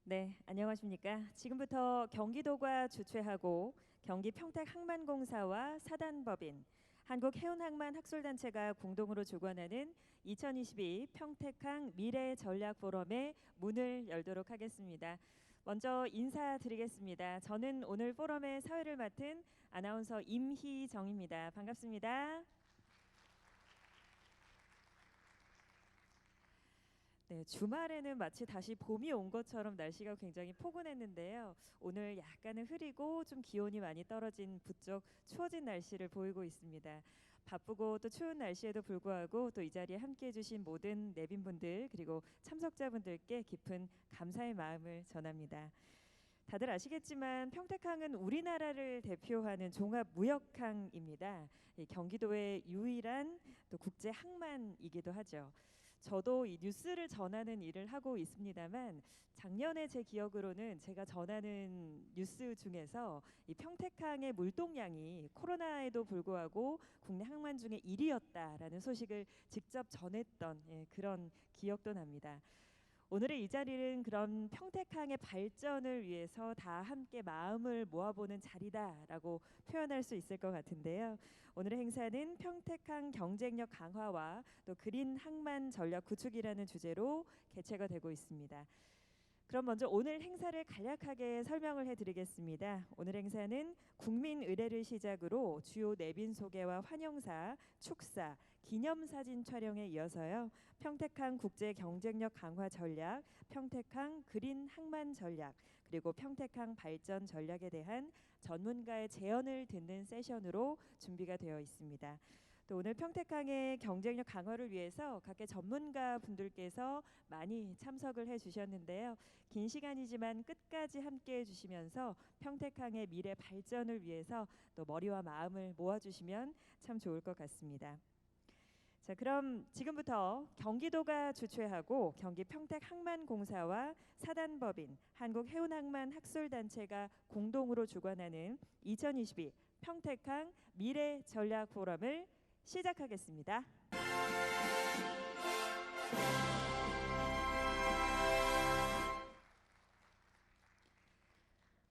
네, 안녕하십니까. 지금부터 경기도가 주최하고 경기 평택항만공사와 사단법인 한국해운항만학술단체가 공동으로 주관하는 2022 평택항 미래전략포럼의 문을 열도록 하겠습니다. 먼저 인사드리겠습니다. 저는 오늘 포럼의 사회를 맡은 아나운서 임희정입니다. 반갑습니다. 네, 주말에는 마치 다시 봄이 온 것처럼 날씨가 굉장히 포근했는데요. 오늘 약간은 흐리고 좀 기온이 많이 떨어진 부쩍 추워진 날씨를 보이고 있습니다. 바쁘고 또 추운 날씨에도 불구하고 또 이 자리에 함께해 주신 모든 내빈분들 그리고 참석자분들께 깊은 감사의 마음을 전합니다. 다들 아시겠지만 평택항은 우리나라를 대표하는 종합무역항입니다. 경기도의 유일한 또 국제 항만이기도 하죠. 저도 이 뉴스를 전하는 일을 하고 있습니다만 작년에 제 기억으로는 제가 전하는 뉴스 중에서 이 평택항의 물동량이 코로나에도 불구하고 국내 항만 중에 1위였다라는 소식을 직접 전했던 그런 기억도 납니다. 오늘의 이 자리는 그런 평택항의 발전을 위해서 다 함께 마음을 모아보는 자리다라고 표현할 수 있을 것 같은데요. 오늘의 행사는 평택항 경쟁력 강화와 또 그린 항만 전략 구축이라는 주제로 개최가 되고 있습니다. 그럼 먼저 오늘 행사를 간략하게 설명을 해드리겠습니다. 오늘 행사는 국민 의례를 시작으로 주요 내빈 소개와 환영사, 축사, 기념사진 촬영에 이어서요. 평택항 국제 경쟁력 강화 전략, 평택항 그린 항만 전략, 그리고 평택항 발전 전략에 대한 전문가의 제언을 듣는 세션으로 준비가 되어 있습니다. 또 오늘 평택항의 경쟁력 강화를 위해서 각계 전문가 분들께서 많이 참석을 해주셨는데요. 긴 시간이지만 끝까지 함께해 주시면서 평택항의 미래 발전을 위해서 또 머리와 마음을 모아주시면 참 좋을 것 같습니다. 자, 그럼 지금부터 경기도가 주최하고 경기 평택항만공사와 사단법인 한국해운항만학술단체가 공동으로 주관하는 2022 평택항 미래전략포럼을 시작하겠습니다.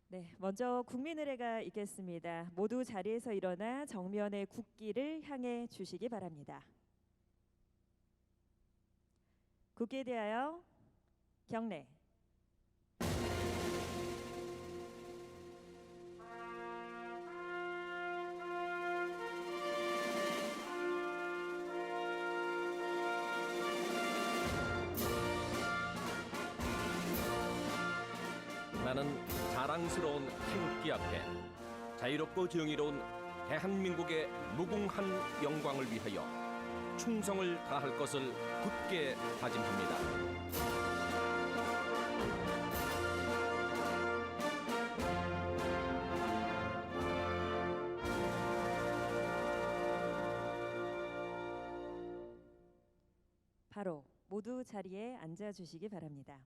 네, 먼저 국민의례가 있겠습니다. 모두 자리에서 일어나 정면의 국기를 향해 주시기 바랍니다. 국기에 대하여 경례. 나는 자랑스러운 태극기 앞에 자유롭고 정의로운 대한민국의 무궁한 영광을 위하여 충성을 다할 것을 굳게 다짐합니다. 바로 모두 자리에 앉아 주시기 바랍니다.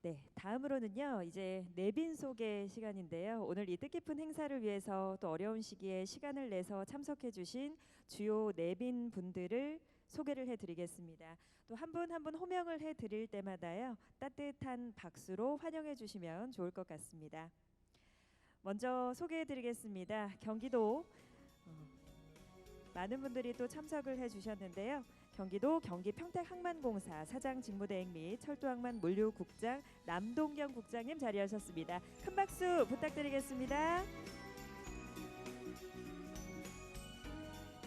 네, 다음으로는요 이제 내빈 소개 시간인데요. 오늘 이 뜻깊은 행사를 위해서 또 어려운 시기에 시간을 내서 참석해주신 주요 내빈 분들을 소개를 해드리겠습니다. 또 한 분 한 분 호명을 해드릴 때마다요 따뜻한 박수로 환영해주시면 좋을 것 같습니다. 먼저 소개해드리겠습니다. 경기도 많은 분들이 또 참석을 해주셨는데요. 경기도 경기 평택항만공사 사장 직무대행 및 철도항만 물류국장 남동경 국장님 자리하셨습니다. 큰 박수 부탁드리겠습니다.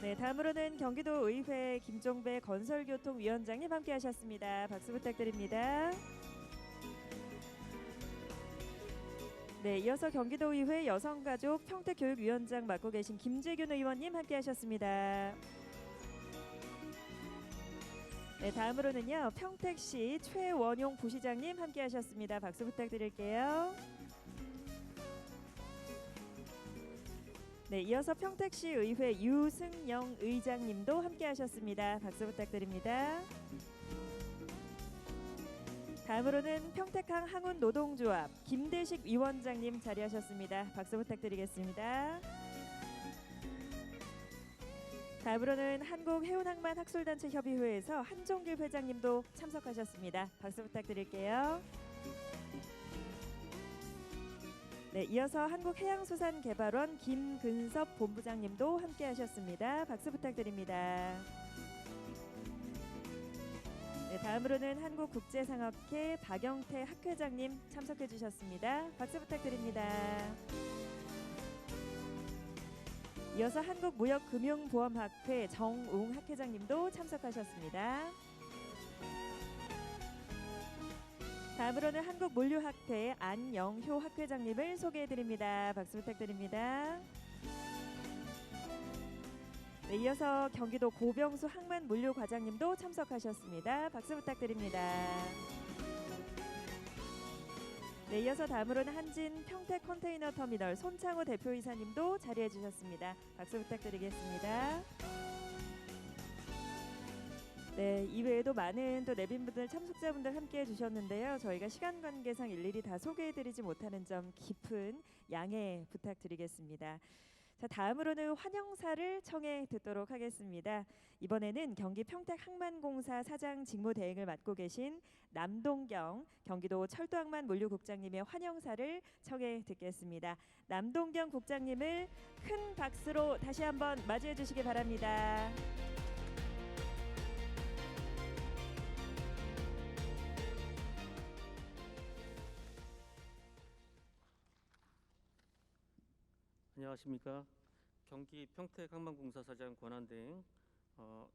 네, 다음으로는 경기도 의회 김종배 건설교통위원장님 함께하셨습니다. 박수 부탁드립니다. 네, 이어서 경기도의회 여성가족 평택교육위원장 맡고 계신 김재균 의원님 함께하셨습니다. 네, 다음으로는요 평택시 최원용 부시장님 함께하셨습니다. 박수 부탁드릴게요. 네, 이어서 평택시 의회 유승영 의장님도 함께하셨습니다. 박수 부탁드립니다. 다음으로는 평택항 항운노동조합 김대식 위원장님 자리하셨습니다. 박수 부탁드리겠습니다. 다음으로는 한국해운항만학술단체협의회에서 한종길 회장님도 참석하셨습니다. 박수 부탁드릴게요. 네, 이어서 한국해양수산개발원 김근섭 본부장님도 함께하셨습니다. 박수 부탁드립니다. 네, 다음으로는 한국국제상학회 박영태 학회장님 참석해 주셨습니다. 박수 부탁드립니다. 이어서 한국무역금융보험학회 정웅 학회장님도 참석하셨습니다. 다음으로는 한국물류학회 안영효 학회장님을 소개해드립니다. 박수 부탁드립니다. 네, 이어서 경기도 고병수 항만물류과장님도 참석하셨습니다. 박수 부탁드립니다. 네, 이어서 다음으로는 한진 평택컨테이너터미널 손창호 대표이사님도 자리해 주셨습니다. 박수 부탁드리겠습니다. 네, 이외에도 많은 또 내빈분들 참석자분들 함께해 주셨는데요. 저희가 시간 관계상 일일이 다 소개해드리지 못하는 점 깊은 양해 부탁드리겠습니다. 자, 다음으로는 환영사를 청해 듣도록 하겠습니다. 이번에는 경기 평택항만공사 사장 직무대행을 맡고 계신 남동경 경기도 철도항만물류국장님의 환영사를 청해 듣겠습니다. 남동경 국장님을 큰 박수로 다시 한번 맞이해 주시기 바랍니다. 안녕하십니까. 경기 평택항만공사 사장 권한대행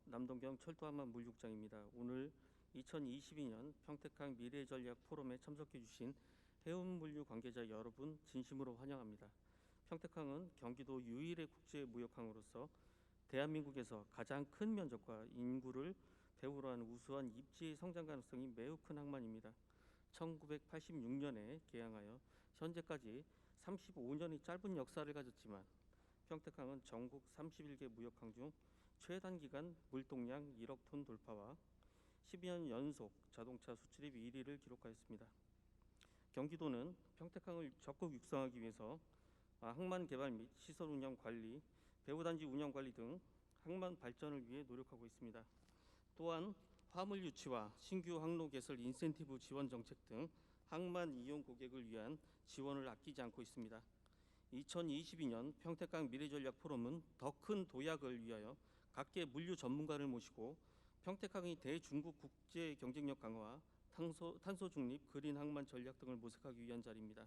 남동경 철도항만물류국장입니다. 오늘 2022년 평택항 미래전략 포럼에 참석해 주신 해운물류 관계자 여러분 진심으로 환영합니다. 평택항은 경기도 유일의 국제무역항으로서 대한민국에서 가장 큰 면적과 인구를 배후로 하는 우수한 입지의 성장 가능성이 매우 큰 항만입니다. 1986년에 개항하여 현재까지 35년의 짧은 역사를 가졌지만 평택항은 전국 31개 무역항 중 최단기간 물동량 1억 톤 돌파와 12년 연속 자동차 수출입 1위를 기록하였습니다. 경기도는 평택항을 적극 육성하기 위해서 항만 개발 및 시설 운영 관리, 배후단지 운영 관리 등 항만 발전을 위해 노력하고 있습니다. 또한 화물 유치와 신규 항로 개설 인센티브 지원 정책 등 항만 이용 고객을 위한 지원을 아끼지 않고 있습니다. 2022년 평택항 미래전략 포럼은 더 큰 도약을 위하여 각계 물류 전문가를 모시고 평택항의 대중국 국제 경쟁력 강화와 탄소 중립 그린 항만 전략 등을 모색하기 위한 자리입니다.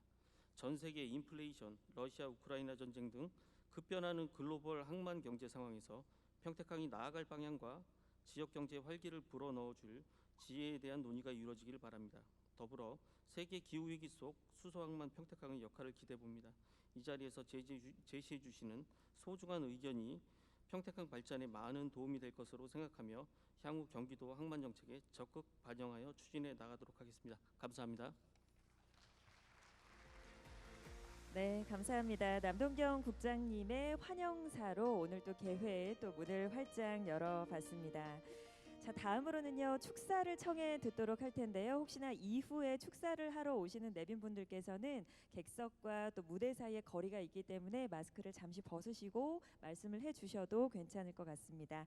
전 세계 인플레이션, 러시아 우크라이나 전쟁 등 급변하는 글로벌 항만 경제 상황에서 평택항이 나아갈 방향과 지역 경제 활기를 불어넣어줄 지혜에 대한 논의가 이루어지길 바랍니다. 더불어 세계 기후 위기 속 수소항만 평택항의 역할을 기대해 봅니다. 이 자리에서 제시해 주시는 소중한 의견이 평택항 발전에 많은 도움이 될 것으로 생각하며 향후 경기도 항만 정책에 적극 반영하여 추진해 나가도록 하겠습니다. 감사합니다. 네, 감사합니다. 남동경 국장님의 환영사로 오늘 또 개회의 또 문을 활짝 열어봤습니다. 자, 다음으로는요 축사를 청해 듣도록 할 텐데요. 혹시나 이후에 축사를 하러 오시는 내빈분들께서는 객석과 또 무대 사이에 거리가 있기 때문에 마스크를 잠시 벗으시고 말씀을 해주셔도 괜찮을 것 같습니다.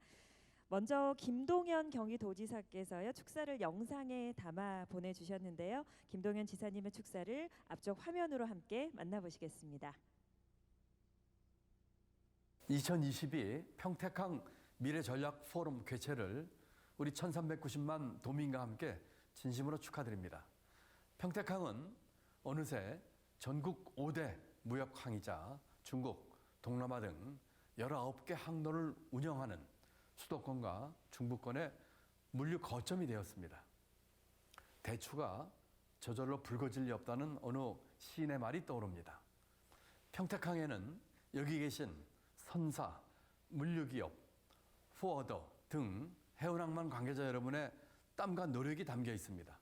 먼저 김동연 경기도지사께서요 축사를 영상에 담아 보내주셨는데요. 김동연 지사님의 축사를 앞쪽 화면으로 함께 만나보시겠습니다. 2022 평택항 미래전략 포럼 개최를 우리 1390만 도민과 함께 진심으로 축하드립니다. 평택항은 어느새 전국 5대 무역항이자 중국, 동남아 등 19개 항로를 운영하는 수도권과 중부권의 물류 거점이 되었습니다. 대추가 저절로 붉어질 리 없다는 어느 시인의 말이 떠오릅니다. 평택항에는 여기 계신 선사, 물류기업, 포워더 등 해운항만 관계자 여러분의 땀과 노력이 담겨 있습니다.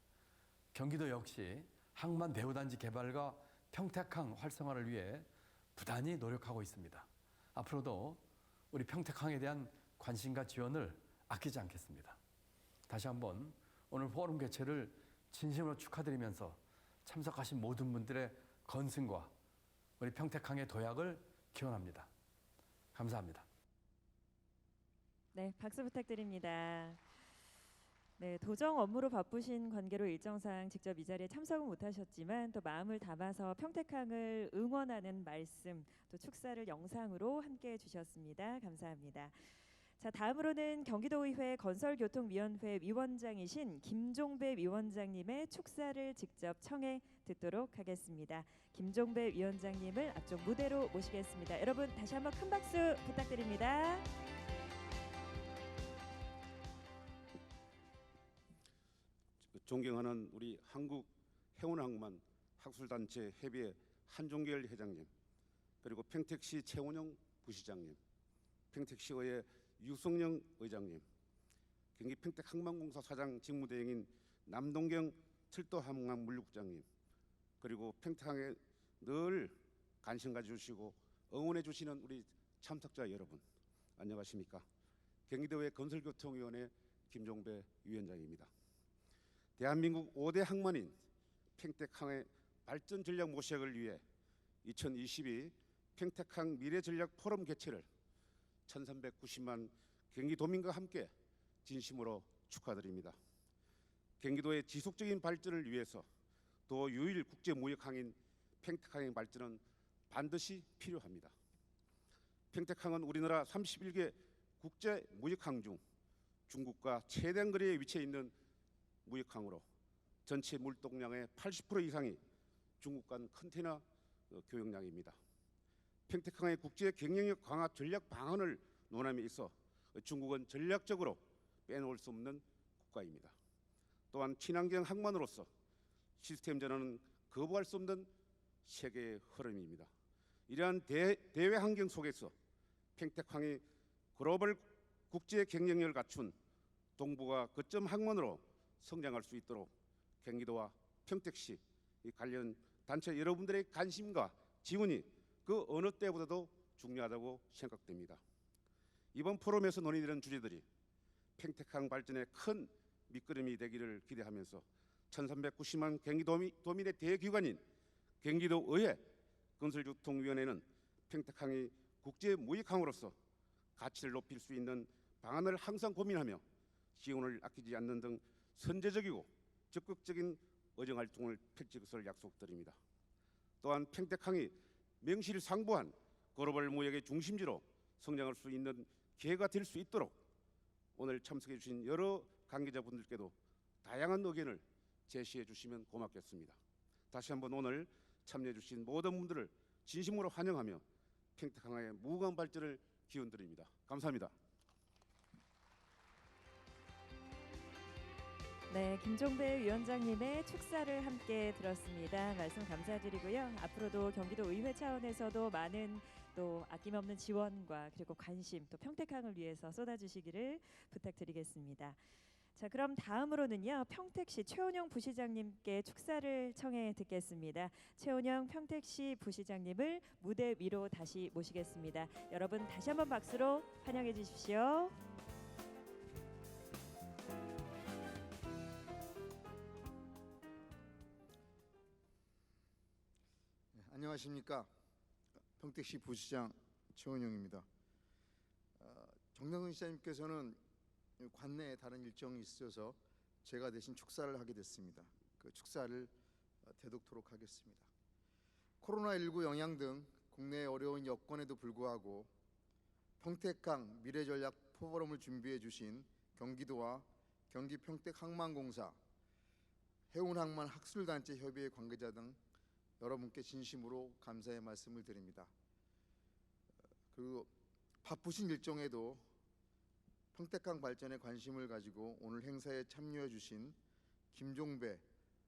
경기도 역시 항만 배후단지 개발과 평택항 활성화를 위해 부단히 노력하고 있습니다. 앞으로도 우리 평택항에 대한 관심과 지원을 아끼지 않겠습니다. 다시 한번 오늘 포럼 개최를 진심으로 축하드리면서 참석하신 모든 분들의 건승과 우리 평택항의 도약을 기원합니다. 감사합니다. 네, 박수 부탁드립니다. 네, 도정 업무로 바쁘신 관계로 일정상 직접 이 자리에 참석은 못하셨지만 또 마음을 담아서 평택항을 응원하는 말씀, 또 축사를 영상으로 함께해 주셨습니다. 감사합니다. 자, 다음으로는 경기도의회 건설교통위원회 위원장이신 김종배 위원장님의 축사를 직접 청해 듣도록 하겠습니다. 김종배 위원장님을 앞쪽 무대로 모시겠습니다. 여러분 다시 한번 큰 박수 부탁드립니다. 존경하는 우리 한국 해운항만 학술단체 협의회 한종결 회장님, 그리고 평택시 최원영 부시장님, 평택시의회 유성영 의장님, 경기 평택항만공사 사장 직무대행인 남동경 철도항만물류국장님, 그리고 평택항에 늘 관심 가져주시고 응원해 주시는 우리 참석자 여러분, 안녕하십니까? 경기도의 건설교통위원회 김종배 위원장입니다. 대한민국 5대 항만인 평택항의 발전 전략 모색을 위해 2022 평택항 미래 전략 포럼 개최를 1,390만 경기도민과 함께 진심으로 축하드립니다. 경기도의 지속적인 발전을 위해서 도 유일 국제 무역항인 평택항의 발전은 반드시 필요합니다. 평택항은 우리나라 31개 국제 무역항 중 중국과 최대한 거리에 위치해 있는 무역항으로 전체 물동량의 80% 이상이 중국 간 컨테이너 교역량입니다. 평택항의 국제 경쟁력 강화 전략 방안을 논함에 있어 중국은 전략적으로 빼놓을 수 없는 국가입니다. 또한 친환경 항만으로서 시스템 전환은 거부할 수 없는 세계의 흐름입니다. 이러한 대외 환경 속에서 평택항이 글로벌 국제 경쟁력을 갖춘 동북아 거점 항만으로 성장할 수 있도록 경기도와 평택시 관련 단체 여러분들의 관심과 지원이 그 어느 때보다도 중요하다고 생각됩니다. 이번 포럼에서 논의되는 주제들이 평택항 발전에 큰 밑거름이 되기를 기대하면서 1,390만 경기도민의 대기관인 경기도의회 건설교통위원회는 평택항이 국제무역항으로서 가치를 높일 수 있는 방안을 항상 고민하며 지원을 아끼지 않는 등 선제적이고 적극적인 의정활동을 펼칠 것을 약속드립니다. 또한 평택항이 명실상부한 글로벌 무역의 중심지로 성장할 수 있는 기회가 될 수 있도록 오늘 참석해 주신 여러 관계자분들께도 다양한 의견을 제시해 주시면 고맙겠습니다. 다시 한번 오늘 참여해 주신 모든 분들을 진심으로 환영하며 평택항의 무궁한 발전을 기원드립니다. 감사합니다. 네, 김종배 위원장님의 축사를 함께 들었습니다. 말씀 감사드리고요. 앞으로도 경기도 의회 차원에서도 많은 또 아낌없는 지원과 그리고 관심, 또 평택항을 위해서 쏟아주시기를 부탁드리겠습니다. 자, 그럼 다음으로는요, 평택시 최원영 부시장님께 축사를 청해 듣겠습니다. 최원영 평택시 부시장님을 무대 위로 다시 모시겠습니다. 여러분 다시 한번 박수로 환영해 주십시오. 안녕하십니까. 평택시 부시장 최원영입니다. 정명근 시장님께서는 관내에 다른 일정이 있어서 제가 대신 축사를 하게 됐습니다. 그 축사를 대독토록 하겠습니다. 코로나19 영향 등 국내의 어려운 여건에도 불구하고 평택항 미래전략 포럼을 준비해 주신 경기도와 경기 평택항만공사, 해운항만 학술단체 협의회 관계자 등 여러분께 진심으로 감사의 말씀을 드립니다. 그리고 바쁘신 일정에도 평택항 발전에 관심을 가지고 오늘 행사에 참여해 주신 김종배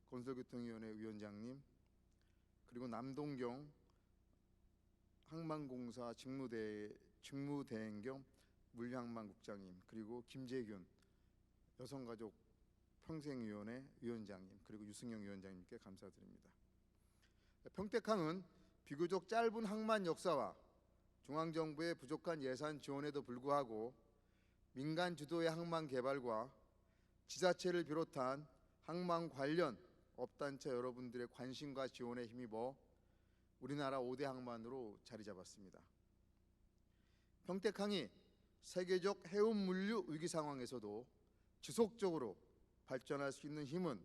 건설교통위원회 위원장님, 그리고 남동경 항만공사 직무대행 겸 물류항만국장님, 그리고 김재균 여성가족 평생위원회 위원장님, 그리고 유승영 위원장님께 감사드립니다. 평택항은 비교적 짧은 항만 역사와 중앙정부의 부족한 예산 지원에도 불구하고 민간 주도의 항만 개발과 지자체를 비롯한 항만 관련 업단체 여러분들의 관심과 지원에 힘입어 우리나라 5대 항만으로 자리 잡았습니다. 평택항이 세계적 해운 물류 위기 상황에서도 지속적으로 발전할 수 있는 힘은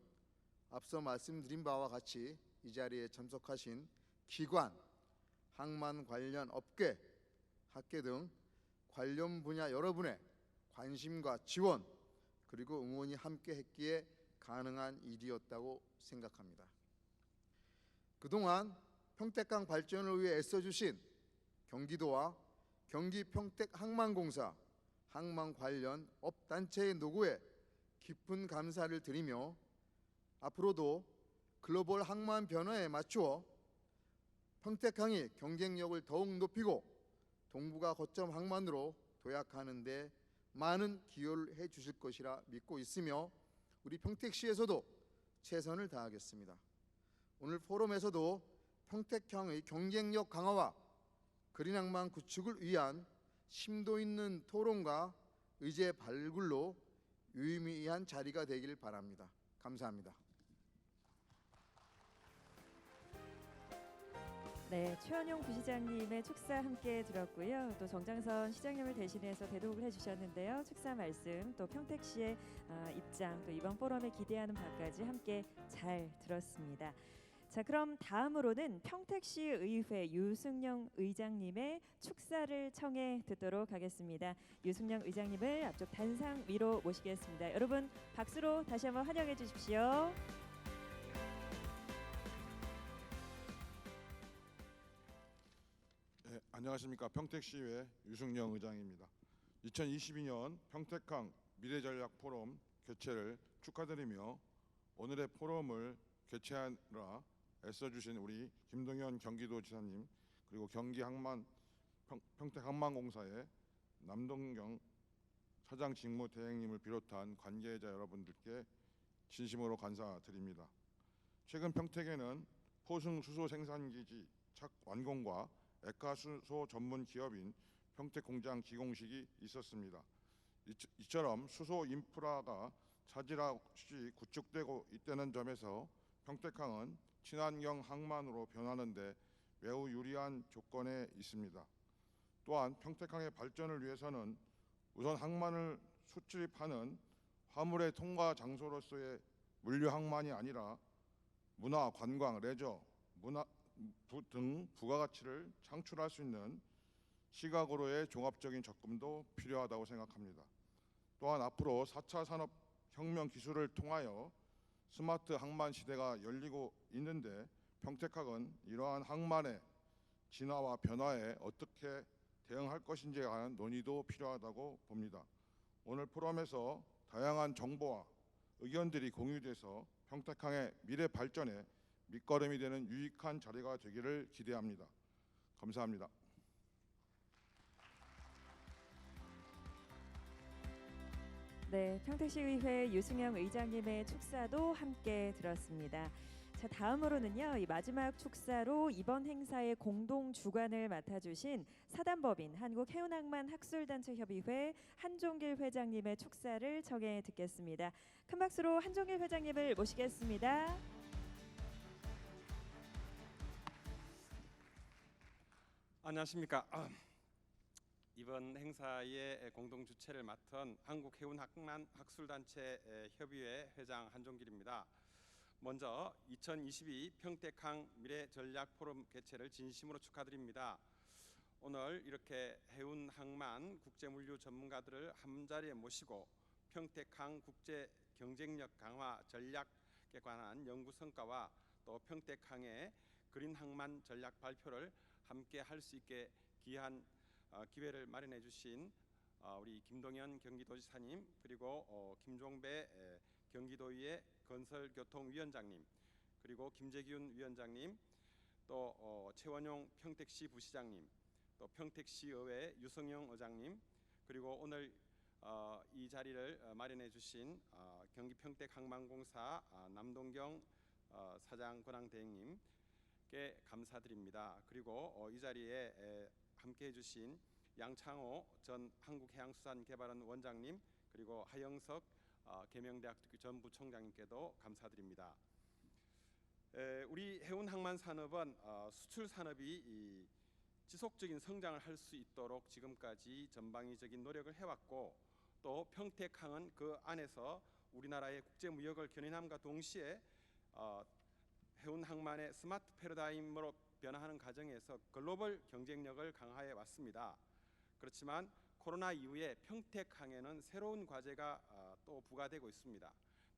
앞서 말씀드린 바와 같이 이 자리에 참석하신 기관, 항만 관련 업계, 학계 등 관련 분야 여러분의 관심과 지원 그리고 응원이 함께했기에 가능한 일이었다고 생각합니다. 그동안 평택항 발전을 위해 애써주신 경기도와 경기 평택항만공사, 항만 관련 업단체의 노고에 깊은 감사를 드리며 앞으로도 글로벌 항만 변화에 맞추어 평택항이 경쟁력을 더욱 높이고 동북아 거점 항만으로 도약하는 데 많은 기여를 해 주실 것이라 믿고 있으며 우리 평택시에서도 최선을 다하겠습니다. 오늘 포럼에서도 평택항의 경쟁력 강화와 그린 항만 구축을 위한 심도 있는 토론과 의제 발굴로 유의미한 자리가 되길 바랍니다. 감사합니다. 네, 최원용 부시장님의 축사 함께 들었고요. 또 정장선 시장님을 대신해서 대독을 해주셨는데요. 축사 말씀 또 평택시의 입장 또 이번 포럼에 기대하는 바까지 함께 잘 들었습니다. 자, 그럼 다음으로는 평택시의회 유승영 의장님의 축사를 청해 듣도록 하겠습니다. 유승영 의장님을 앞쪽 단상 위로 모시겠습니다. 여러분 박수로 다시 한번 환영해 주십시오. 네, 안녕하십니까. 평택시의회 유승영 의장입니다. 2022년 평택항 미래전략 포럼 개최를 축하드리며 오늘의 포럼을 개최하느라 애써주신 우리 김동현 경기도지사님 그리고 평택항만공사의 남동경 차장 직무대행님을 비롯한 관계자 여러분들께 진심으로 감사드립니다. 최근 평택에는 포승수소 생산기지 착 완공과 액화수소 전문 기업인 평택공장 기공식이 있었습니다. 이처럼 수소 인프라가 차질 없이 구축되고 있다는 점에서 평택항은 친환경 항만으로 변하는 데 매우 유리한 조건에 있습니다. 또한 평택항의 발전을 위해서는 우선 항만을 수출입하는 화물의 통과 장소로서의 물류 항만이 아니라 문화, 관광, 레저, 등 부가가치를 창출할 수 있는 시각으로의 종합적인 접근도 필요하다고 생각합니다. 또한 앞으로 4차 산업혁명 기술을 통하여 스마트 항만 시대가 열리고 있는데 평택항은 이러한 항만의 진화와 변화에 어떻게 대응할 것인지에 관한 논의도 필요하다고 봅니다. 오늘 포럼에서 다양한 정보와 의견들이 공유돼서 평택항의 미래 발전에 밑거름이 되는 유익한 자리가 되기를 기대합니다. 감사합니다. 네, 평택시의회 유승영 의장님의 축사도 함께 들었습니다. 자, 다음으로는요, 이 마지막 축사로 이번 행사의 공동 주관을 맡아주신 사단법인 한국해운항만학술단체협의회 한종길 회장님의 축사를 청해 듣겠습니다. 큰 박수로 한종길 회장님을 모시겠습니다. 안녕하십니까. 이번 행사의 공동 주최를 맡은 한국해운항만학술단체 협의회 회장 한종길입니다. 먼저 2022 평택항 미래전략포럼 개최를 진심으로 축하드립니다. 오늘 이렇게 해운항만 국제물류 전문가들을 한자리에 모시고 평택항 국제 경쟁력 강화 전략에 관한 연구 성과와 또 평택항의 그린항만 전략 발표를 함께 할 수 있게 귀한 기회를 마련해 주신 우리 김동현 경기도지사님 그리고 김종배 경기도의회 건설교통위원장님 그리고 김재균 위원장님 또 최원용 평택시 부시장님 또 평택시의회 유성영 의장님 그리고 오늘 이 자리를 마련해 주신 경기 평택항만공사 남동경 사장 권항대행님께 감사드립니다. 그리고 이 자리에 함께해 주신 양창호 전 한국해양수산개발원 원장님 그리고 하영석 계명대학교 전 부총장님께도 감사드립니다. 우리 해운항만 산업은 수출 산업이 지속적인 성장을 할 수 있도록 지금까지 전방위적인 노력을 해왔고 또 평택항은 그 안에서 우리나라의 국제 무역을 견인함과 동시에 해운 항만의 스마트 패러다임으로 변화하는 과정에서 글로벌 경쟁력을 강화해 왔습니다. 그렇지만 코로나 이후에 평택항에는 새로운 과제가 또 부과되고 있습니다.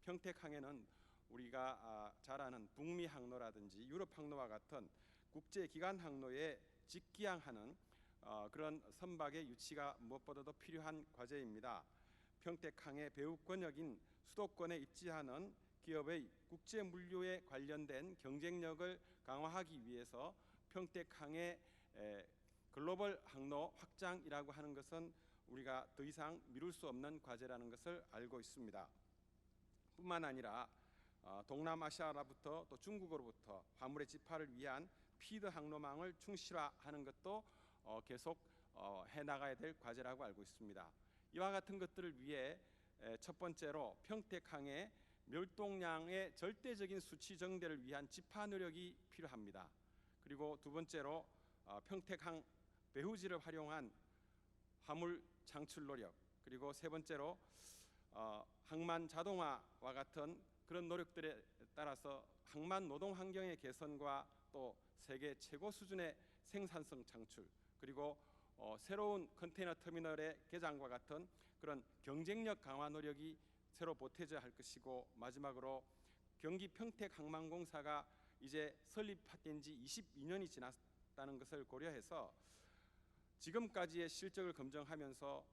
평택항에는 우리가 잘 아는 북미 항로라든지 유럽 항로와 같은 국제 기간 항로에 직기항하는 그런 선박의 유치가 무엇보다도 필요한 과제입니다. 평택항의 배후권역인 수도권에 입지하는 기업의 국제 물류에 관련된 경쟁력을 강화하기 위해서 평택항의 글로벌 항로 확장이라고 하는 것은 우리가 더 이상 미룰 수 없는 과제라는 것을 알고 있습니다. 뿐만 아니라 동남아시아로부터 또 중국으로부터 화물의 집화를 위한 피드 항로망을 충실화하는 것도 계속 해나가야 될 과제라고 알고 있습니다. 이와 같은 것들을 위해 첫 번째로 평택항의 멸동량의 절대적인 수치 정대를 위한 집화 노력이 필요합니다. 그리고 두 번째로 평택항 배후지를 활용한 화물 창출 노력, 그리고 세 번째로 항만 자동화와 같은 그런 노력들에 따라서 항만 노동 환경의 개선과 또 세계 최고 수준의 생산성 창출, 그리고 새로운 컨테이너 터미널의 개장과 같은 그런 경쟁력 강화 노력이 새로 보태져야 할 것이고, 마지막으로 경기 평택항만공사가 이제 설립된 지 22년이 지났다는 것을 고려해서 지금까지의 실적을 검증하면서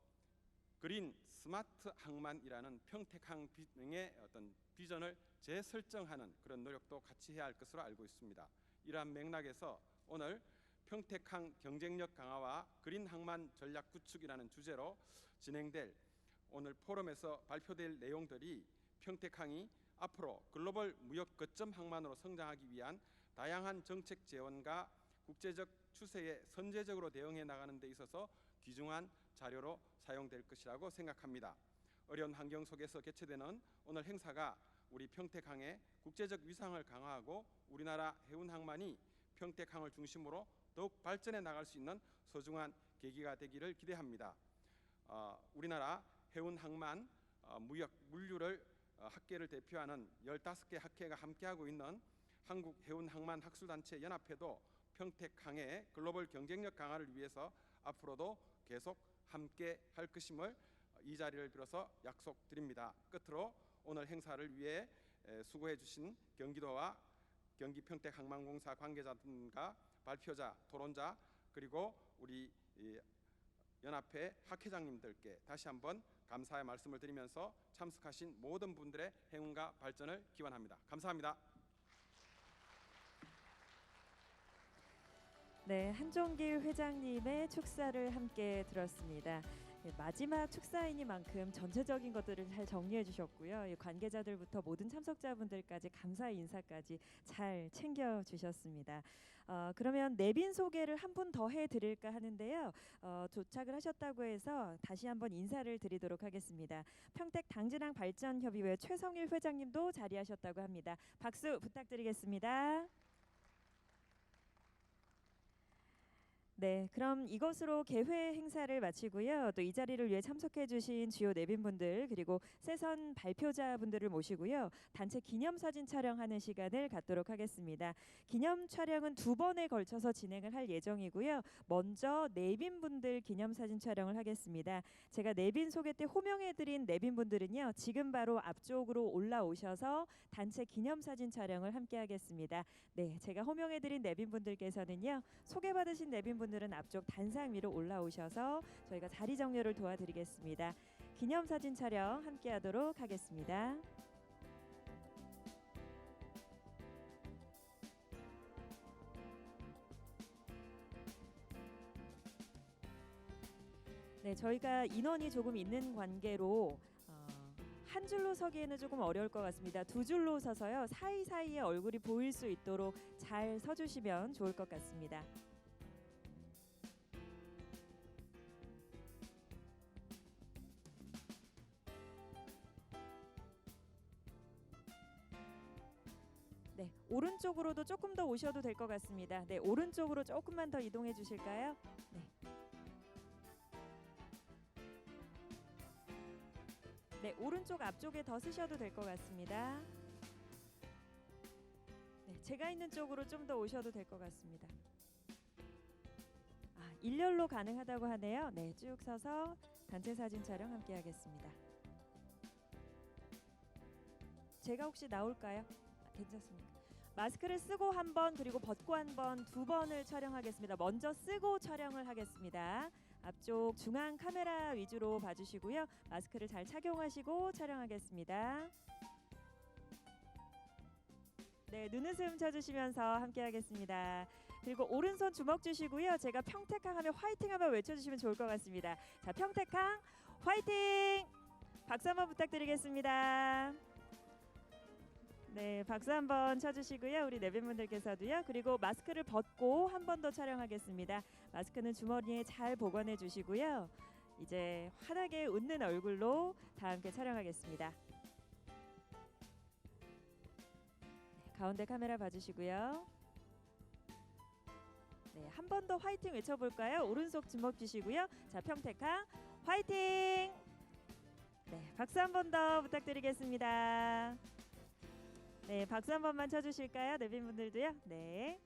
그린 스마트 항만이라는 평택항의 어떤 비전을 재설정하는 그런 노력도 같이 해야 할 것으로 알고 있습니다. 이러한 맥락에서 오늘 평택항 경쟁력 강화와 그린 항만 전략 구축이라는 주제로 진행될 오늘 포럼에서 발표될 내용들이 평택항이 앞으로 글로벌 무역 거점 항만으로 성장하기 위한 다양한 정책 재원과 국제적 추세에 선제적으로 대응해 나가는 데 있어서 귀중한 자료로 사용될 것이라고 생각합니다. 어려운 환경 속에서 개최되는 오늘 행사가 우리 평택항의 국제적 위상을 강화하고 우리나라 해운항만이 평택항을 중심으로 더욱 발전해 나갈 수 있는 소중한 계기가 되기를 기대합니다. 우리나라 해운항만 무역 물류를 학계를 대표하는 15개 학회가 함께하고 있는 한국해운항만학술단체 연합회도 평택항의 글로벌 경쟁력 강화를 위해서 앞으로도 계속 함께 할 것임을 이 자리를 빌어서 약속드립니다. 끝으로 오늘 행사를 위해 수고해 주신 경기도와 경기 평택항만공사 관계자들과 발표자, 토론자, 그리고 우리 연합회 학회장님들께 다시 한번 감사의 말씀을 드리면서 참석하신 모든 분들의 행운과 발전을 기원합니다. 감사합니다. 네, 한종길 회장님의 축사를 함께 들었습니다. 마지막 축사이니만큼 전체적인 것들을 잘 정리해 주셨고요. 관계자들부터 모든 참석자분들까지 감사의 인사까지 잘 챙겨 주셨습니다. 그러면 내빈 소개를 한 분 더 해드릴까 하는데요. 도착을 하셨다고 해서 다시 한번 인사를 드리도록 하겠습니다. 평택 당진항 발전협의회 최성일 회장님도 자리하셨다고 합니다. 박수 부탁드리겠습니다. 네, 그럼 이것으로 개회 행사를 마치고요. 또 이 자리를 위해 참석해주신 주요 내빈분들 그리고 세선 발표자분들을 모시고요. 단체 기념사진 촬영하는 시간을 갖도록 하겠습니다. 기념 촬영은 2번에 걸쳐서 진행을 할 예정이고요. 먼저 내빈분들 기념사진 촬영을 하겠습니다. 제가 내빈 소개 때 호명해드린 내빈분들은요. 지금 바로 앞쪽으로 올라오셔서 단체 기념사진 촬영을 함께 하겠습니다. 네, 제가 호명해드린 내빈분들께서는요. 소개받으신 내빈분들은 앞쪽 단상 위로 올라오셔서 저희가 자리 정렬을 도와드리겠습니다. 기념사진 촬영 함께하도록 하겠습니다. 네, 저희가 인원이 조금 있는 관계로 한 줄로 서기에는 조금 어려울 것 같습니다. 2줄로 서서요. 사이사이에 얼굴이 보일 수 있도록 잘 서주시면 좋을 것 같습니다. 네, 오른쪽으로도 조금 더 오셔도 될 것 같습니다. 네, 오른쪽으로 조금만 더 이동해 주실까요? 네. 네, 오른쪽 앞쪽에 더 쓰셔도 될 것 같습니다. 네, 제가 있는 쪽으로 좀 더 오셔도 될 것 같습니다. 아, 일렬로 가능하다고 하네요. 네, 쭉 서서 단체 사진 촬영 함께 하겠습니다. 제가 혹시 나올까요? 아, 괜찮습니까? 마스크를 쓰고 한 번, 그리고 벗고 한 번, 두 번을 촬영하겠습니다. 먼저 쓰고 촬영을 하겠습니다. 앞쪽 중앙 카메라 위주로 봐주시고요. 마스크를 잘 착용하시고 촬영하겠습니다. 네, 눈웃음 쳐주시면서 함께 하겠습니다. 그리고 오른손 주먹 주시고요. 제가 평택항 하면 화이팅 한번 외쳐주시면 좋을 것 같습니다. 자, 평택항 화이팅! 박수 한번 부탁드리겠습니다. 네, 박수 한번 쳐주시고요. 우리 내빈분들께서도요. 그리고 마스크를 벗고 한 번 더 촬영하겠습니다. 마스크는 주머니에 잘 보관해 주시고요. 이제 환하게 웃는 얼굴로 다 함께 촬영하겠습니다. 네, 가운데 카메라 봐주시고요. 네, 한 번 더 화이팅 외쳐볼까요? 오른손 주먹 주시고요. 자, 평택항 화이팅! 네, 박수 한 번 더 부탁드리겠습니다. 네, 박수 한 번만 쳐주실까요? 내빈분들도요. 네,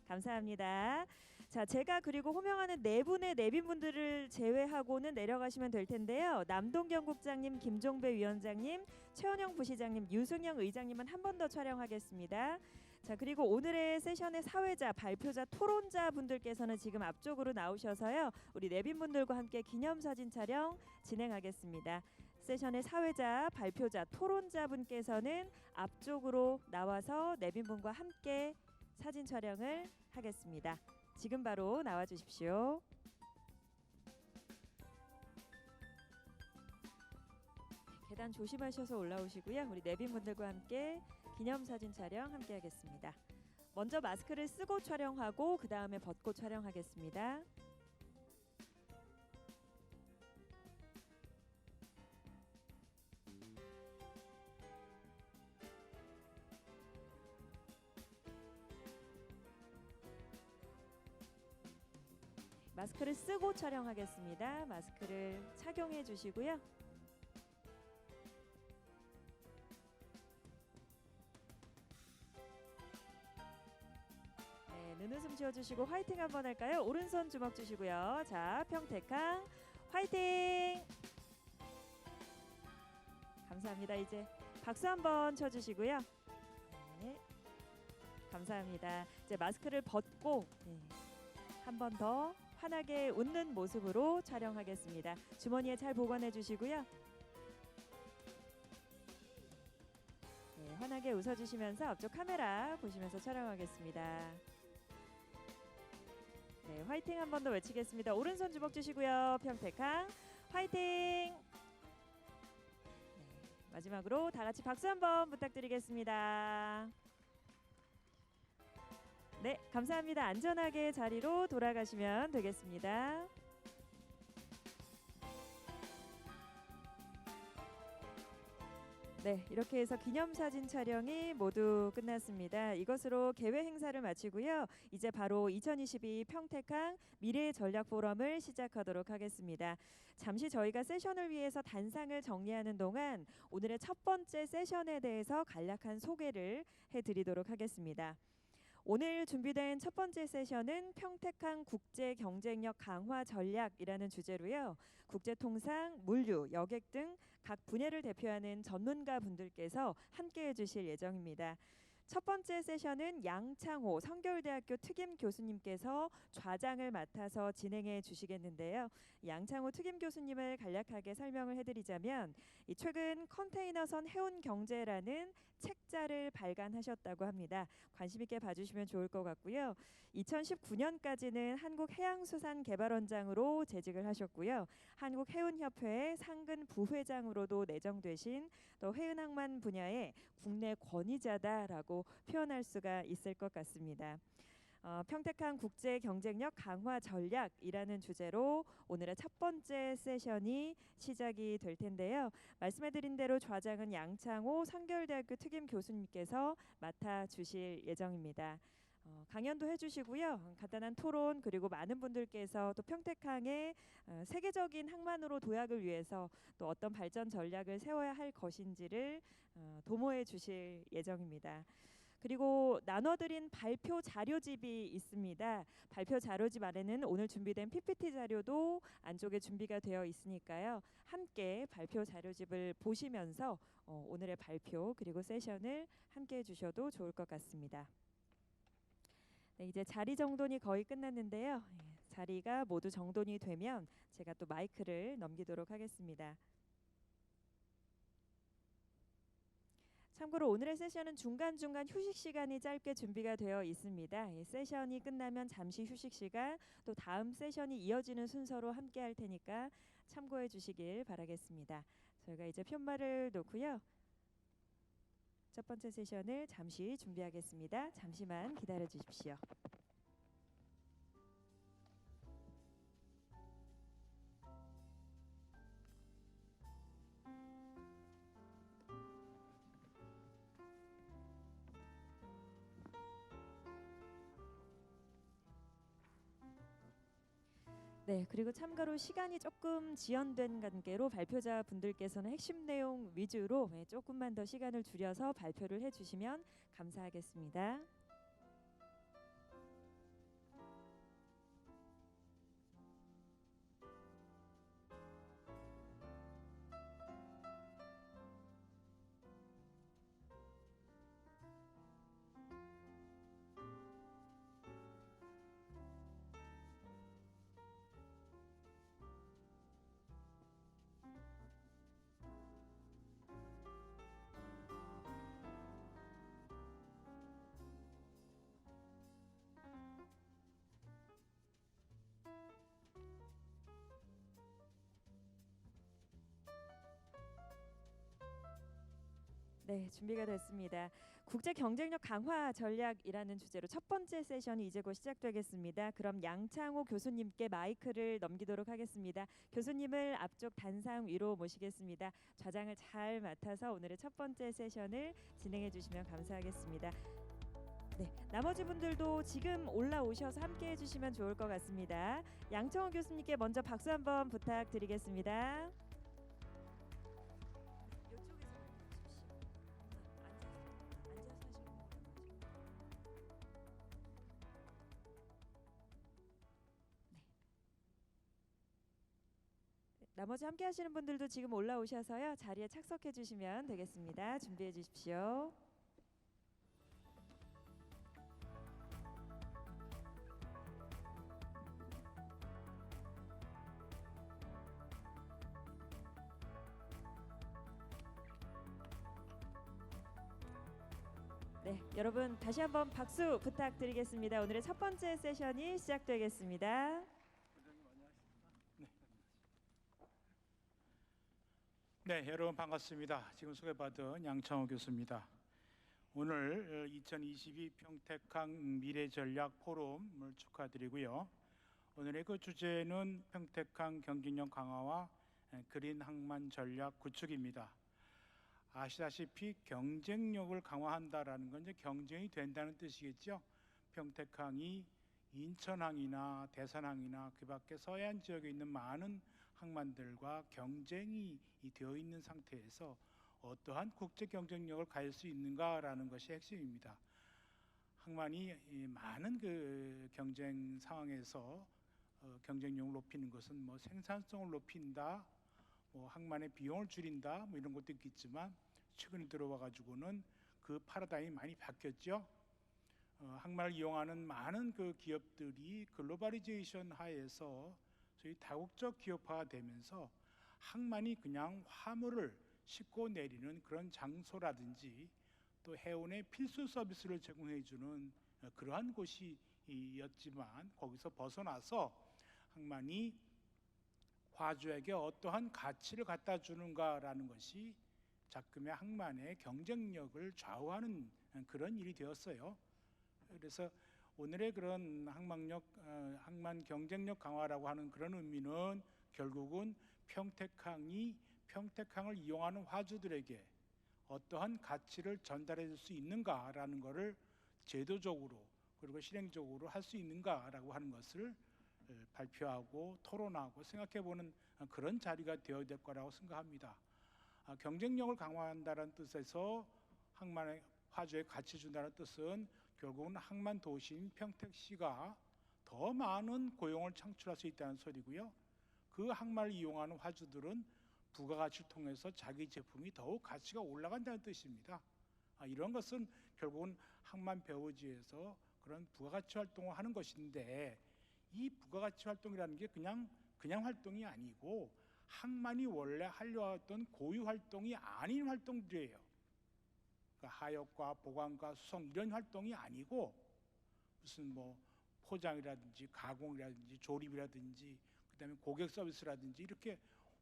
감사합니다. 자, 제가 그리고 호명하는 네 분의 내빈분들을 제외하고는 내려가시면 될 텐데요. 남동경 국장님, 김종배 위원장님, 최원영 부시장님, 유승영 의장님은 한 번 더 촬영하겠습니다. 자, 그리고 오늘의 세션의 사회자, 발표자, 토론자 분들께서는 지금 앞쪽으로 나오셔서요. 우리 내빈분들과 함께 기념사진 촬영 진행하겠습니다. 세션의 사회자, 발표자, 토론자 분께서는 앞쪽으로 나와서 내빈분과 함께 사진 촬영을 하겠습니다. 지금 바로 나와 주십시오. 계단 조심하셔서 올라오시고요. 우리 내빈분들과 함께 기념사진 촬영 함께 하겠습니다. 먼저 마스크를 쓰고 촬영하고 그 다음에 벗고 촬영하겠습니다. 마스크를 쓰고 촬영하겠습니다. 마스크를 착용해 주시고요. 네, 눈웃음 지어주시고 화이팅 한번 할까요? 오른손 주먹 주시고요. 자, 평택항 화이팅! 감사합니다. 이제 박수 한번 쳐주시고요. 네, 감사합니다. 이제 마스크를 벗고 한 번 더 환하게 웃는 모습으로 촬영하겠습니다. 주머니에 잘 보관해 주시고요. 네, 환하게 웃어주시면서 앞쪽 카메라 보시면서 촬영하겠습니다. 네, 화이팅 한 번 더 외치겠습니다. 오른손 주먹 주시고요. 평택항 화이팅! 네, 마지막으로 다 같이 박수 한번 부탁드리겠습니다. 네, 감사합니다. 안전하게 자리로 돌아가시면 되겠습니다. 네, 이렇게 해서 기념사진 촬영이 모두 끝났습니다. 이것으로 개회 행사를 마치고요. 이제 바로 2022 평택항 미래 전략 포럼을 시작하도록 하겠습니다. 잠시 저희가 세션을 위해서 단상을 정리하는 동안 오늘의 첫 번째 세션에 대해서 간략한 소개를 해드리도록 하겠습니다. 오늘 준비된 첫 번째 세션은 평택항 국제 경쟁력 강화 전략이라는 주제로요. 국제통상, 물류, 여객 등 각 분야를 대표하는 전문가 분들께서 함께해 주실 예정입니다. 첫 번째 세션은 양창호 성결대학교 특임 교수님께서 좌장을 맡아서 진행해 주시겠는데요. 양창호 특임 교수님을 간략하게 설명을 해드리자면 최근 컨테이너선 해운 경제라는 책자를 발간하셨다고 합니다. 관심 있게 봐주시면 좋을 것 같고요. 2019년까지는 한국해양수산개발원장으로 재직을 하셨고요. 한국해운협회 상근 부회장으로도 내정되신 또 해운항만 분야의 국내 권위자다라고 표현할 수가 있을 것 같습니다. 평택항 국제 경쟁력 강화 전략이라는 주제로 오늘의 첫 번째 세션이 시작이 될 텐데요. 말씀해드린 대로 좌장은 양창호 선결대학교 특임 교수님께서 맡아주실 예정입니다. 강연도 해주시고요. 간단한 토론 그리고 많은 분들께서 또 평택항의 세계적인 항만으로 도약을 위해서 또 어떤 발전 전략을 세워야 할 것인지를 도모해 주실 예정입니다. 그리고 나눠드린 발표 자료집이 있습니다. 발표 자료집 안에는 오늘 준비된 PPT 자료도 안쪽에 준비가 되어 있으니까요. 함께 발표 자료집을 보시면서 오늘의 발표 그리고 세션을 함께 해주셔도 좋을 것 같습니다. 네, 이제 자리 정돈이 거의 끝났는데요. 자리가 모두 정돈이 되면 제가 또 마이크를 넘기도록 하겠습니다. 참고로 오늘의 세션은 중간중간 휴식 시간이 짧게 준비가 되어 있습니다. 세션이 끝나면 잠시 휴식 시간, 또 다음 세션이 이어지는 순서로 함께 할 테니까 참고해 주시길 바라겠습니다. 저희가 이제 편말을 놓고요. 첫 번째 세션을 잠시 준비하겠습니다. 잠시만 기다려 주십시오. 네, 그리고 참고로 시간이 조금 지연된 관계로 발표자 분들께서는 핵심 내용 위주로 조금만 더 시간을 줄여서 발표를 해주시면 감사하겠습니다. 네, 준비가 됐습니다. 국제 경쟁력 강화 전략이라는 주제로 첫 번째 세션이 이제 곧 시작되겠습니다. 그럼 양창호 교수님께 마이크를 넘기도록 하겠습니다. 교수님을 앞쪽 단상 위로 모시겠습니다. 좌장을 잘 맡아서 오늘의 첫 번째 세션을 진행해 주시면 감사하겠습니다. 네, 나머지 분들도 지금 올라오셔서 함께 해주시면 좋을 것 같습니다. 양창호 교수님께 먼저 박수 한번 부탁드리겠습니다. 나머지 함께 하시는 분들도 지금 올라오셔서요. 자리에 착석해 주시면 되겠습니다. 준비해 주십시오. 네, 여러분 다시 한번 박수 부탁드리겠습니다. 오늘의 첫 번째 세션이 시작되겠습니다. 네, 여러분 반갑습니다. 지금 소개받은 양창호 교수입니다. 오늘 2022 평택항 미래전략 포럼을 축하드리고요. 오늘의 그 주제는 평택항 경쟁력 강화와 그린 항만 전략 구축입니다. 아시다시피 경쟁력을 강화한다라는 건 이제 경쟁이 된다는 뜻이겠죠. 평택항이 인천항이나 대산항이나 그 밖에 서해안 지역에 있는 많은 항만들과 경쟁이 되어 있는 상태에서 어떠한 국제 경쟁력을 가질 수 있는가라는 것이 핵심입니다. 항만이 많은 그 경쟁 상황에서 경쟁력을 높이는 것은 뭐 생산성을 높인다, 뭐 항만의 비용을 줄인다, 뭐 이런 것도 있겠지만 최근에 들어와 가지고는 그 파라다임이 많이 바뀌었죠. 항만을 이용하는 많은 그 기업들이 글로벌리제이션 하에서 저희 다국적 기업화가 되면서 항만이 그냥 화물을 싣고 내리는 그런 장소라든지 또 해운의 필수 서비스를 제공해주는 그러한 곳이었지만 거기서 벗어나서 항만이 화주에게 어떠한 가치를 갖다 주는가라는 것이 작금의 항만의 경쟁력을 좌우하는 그런 일이 되었어요. 그래서 오늘의 그런 항만 경쟁력 강화라고 하는 그런 의미는 결국은 평택항을 이용하는 화주들에게 어떠한 가치를 전달해 줄 수 있는가라는 것을 제도적으로 그리고 실행적으로 할 수 있는가라고 하는 것을 발표하고 토론하고 생각해보는 그런 자리가 되어야 될 거라고 생각합니다. 경쟁력을 강화한다는 뜻에서 항만의 화주에 가치 준다는 뜻은 결국은 항만 도시인 평택시가 더 많은 고용을 창출할 수 있다는 소리고요. 그 항만을 이용하는 화주들은 부가가치를 통해서 자기 제품이 더욱 가치가 올라간다는 뜻입니다. 이런 것은 결국은 항만 배후지에서 그런 부가가치 활동을 하는 것인데, 이 부가가치 활동이라는 게 그냥 활동이 아니고 항만이 원래 하려 했던 고유 활동이 아닌 활동들이에요. 그러니까 하역과 보관과 수송 이런 활동이 아니고 무슨 뭐 포장이라든지 가공이라든지 조립이라든지 그다음에 고객 서비스라든지 이렇게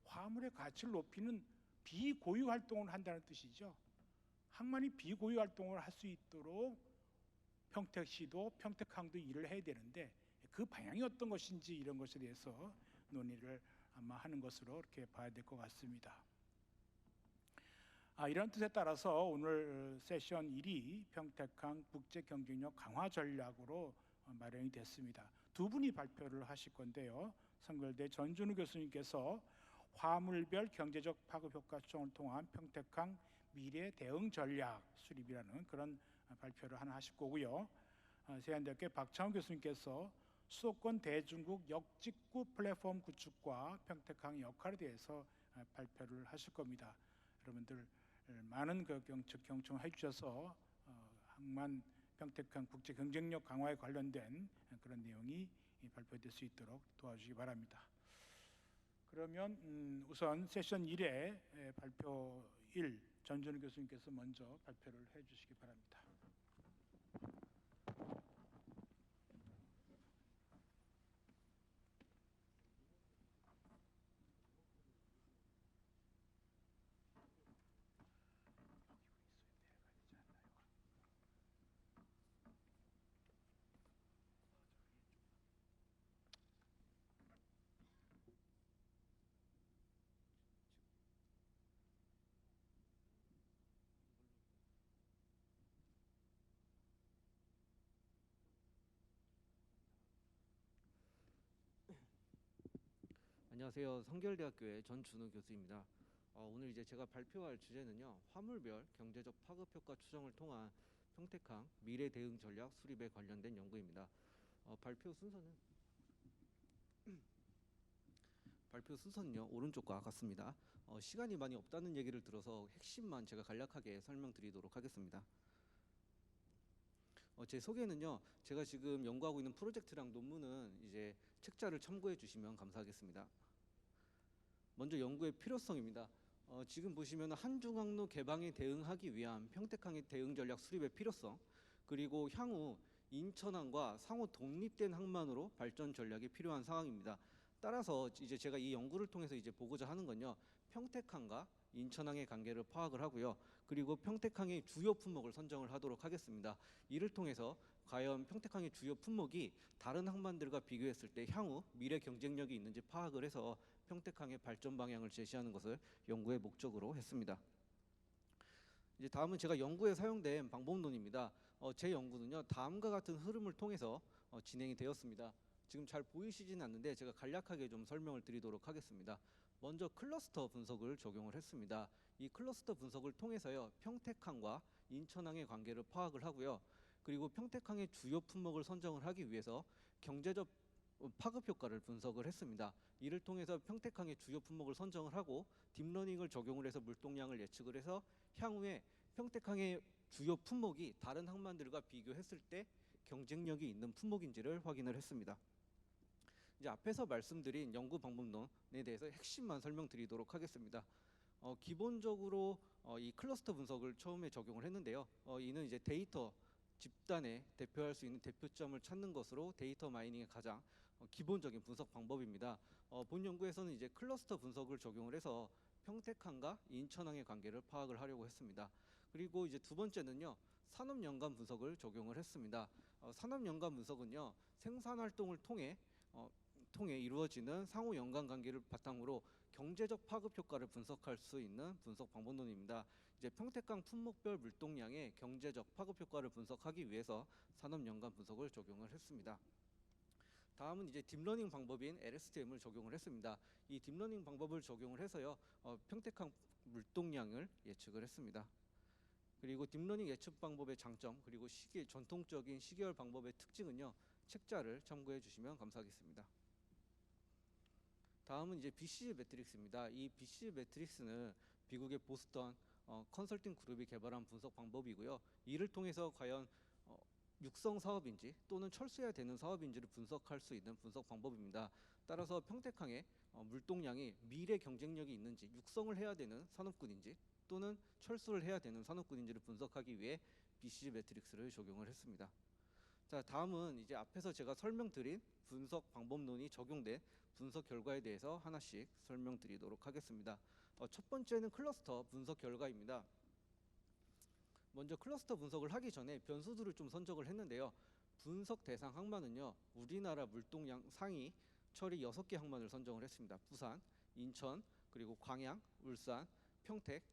화물의 가치를 높이는 비고유 활동을 한다는 뜻이죠. 항만이 비고유 활동을 할 수 있도록 평택시도 평택항도 일을 해야 되는데 그 방향이 어떤 것인지 이런 것에 대해서 논의를 아마 하는 것으로 이렇게 봐야 될 것 같습니다. 이런 뜻에 따라서 오늘 세션 1이 평택항 국제 경쟁력 강화 전략으로 마련이 됐습니다. 두 분이 발표를 하실 건데요. 성결대 전준우 교수님께서 화물별 경제적 파급 효과 추정을 통한 평택항 미래 대응 전략 수립이라는 그런 발표를 하나 하실 거고요. 세안대학교 박창훈 교수님께서 수도권 대중국 역직구 플랫폼 구축과 평택항 역할에 대해서 발표를 하실 겁니다. 여러분들 많은 경청해 주셔서 항만 평택항 국제 경쟁력 강화에 관련된 그런 내용이 발표될 수 있도록 도와주시기 바랍니다. 그러면 우선 세션 1의 발표 1 전준우 교수님께서 먼저 발표를 해주시기 바랍니다. 안녕하세요. 성결대학교의 전준우 교수입니다. 오늘 이제 제가 발표할 주제는요, 화물별 경제적 파급 효과 추정을 통한 평택항 미래 대응 전략 수립에 관련된 연구입니다. 발표 순서는요 오른쪽과 같습니다. 시간이 많이 없다는 얘기를 들어서 핵심만 제가 간략하게 설명드리도록 하겠습니다. 제 소개는요, 제가 지금 연구하고 있는 프로젝트랑 논문은 이제 책자를 참고해 주시면 감사하겠습니다. 먼저 연구의 필요성입니다. 지금 보시면 한중항로 개방에 대응하기 위한 평택항의 대응 전략 수립의 필요성, 그리고 향후 인천항과 상호 독립된 항만으로 발전 전략이 필요한 상황입니다. 따라서 이제 제가 이 연구를 통해서 이제 보고자 하는 건요, 평택항과 인천항의 관계를 파악을 하고요, 그리고 평택항의 주요 품목을 선정을 하도록 하겠습니다. 이를 통해서 과연 평택항의 주요 품목이 다른 항만들과 비교했을 때 향후 미래 경쟁력이 있는지 파악을 해서 평택항의 발전 방향을 제시하는 것을 연구의 목적으로 했습니다. 이제 다음은 제가 연구에 사용된 방법론입니다. 제 연구는요, 다음과 같은 흐름을 통해서 진행이 되었습니다. 지금 잘 보이시지는 않는데 제가 간략하게 좀 설명을 드리도록 하겠습니다. 먼저 클러스터 분석을 적용을 했습니다. 이 클러스터 분석을 통해서요, 평택항과 인천항의 관계를 파악을 하고요, 그리고 평택항의 주요 품목을 선정을 하기 위해서 경제적 파급 효과를 분석을 했습니다. 이를 통해서 평택항의 주요 품목을 선정을 하고 딥러닝을 적용을 해서 물동량을 예측을 해서 향후에 평택항의 주요 품목이 다른 항만들과 비교했을 때 경쟁력이 있는 품목인지를 확인을 했습니다. 이제 앞에서 말씀드린 연구 방법론에 대해서 핵심만 설명드리도록 하겠습니다. 기본적으로 이 클러스터 분석을 처음에 적용을 했는데요. 이는 이제 데이터 집단에 대표할 수 있는 대표점을 찾는 것으로 데이터 마이닝의 가장 기본적인 분석 방법입니다. 본 연구에서는 이제 클러스터 분석을 적용을 해서 평택항과 인천항의 관계를 파악을 하려고 했습니다. 그리고 이제 두 번째는요, 산업 연관 분석을 적용을 했습니다. 산업 연관 분석은요, 생산 활동을 통해 이루어지는 상호 연관 관계를 바탕으로 경제적 파급 효과를 분석할 수 있는 분석 방법론입니다. 이제 평택강 품목별 물동량의 경제적 파급 효과를 분석하기 위해서 산업 연관 분석을 적용을 했습니다. 다음은 이제 딥러닝 방법인 LSTM을 적용을 했습니다. 이 딥러닝 방법을 적용을 해서요, 평택강 물동량을 예측을 했습니다. 그리고 딥러닝 예측 방법의 장점, 그리고 전통적인 시계열 방법의 특징은요, 책자를 참고해 주시면 감사하겠습니다. 다음은 이제 BCG 매트릭스입니다. 이 BCG 매트릭스는 미국의 보스턴 컨설팅 그룹이 개발한 분석 방법이고요. 이를 통해서 과연 육성 사업인지 또는 철수해야 되는 사업인지를 분석할 수 있는 분석 방법입니다. 따라서 평택항의 물동량이 미래 경쟁력이 있는지, 육성을 해야 되는 산업군인지 또는 철수를 해야 되는 산업군인지를 분석하기 위해 BCG 매트릭스를 적용을 했습니다. 자, 다음은 이제 앞에서 제가 설명드린 분석 방법론이 적용된 분석 결과에 대해서 하나씩 설명드리도록 하겠습니다. 첫 번째는 클러스터 분석 결과입니다. 먼저 클러스터 분석을 하기 전에 변수들을 좀 선적을 했는데요. 분석 대상 항만은요, 우리나라 물동량 상위 처리 6개 항만을 선정을 했습니다. 부산, 인천, 그리고 광양, 울산, 평택,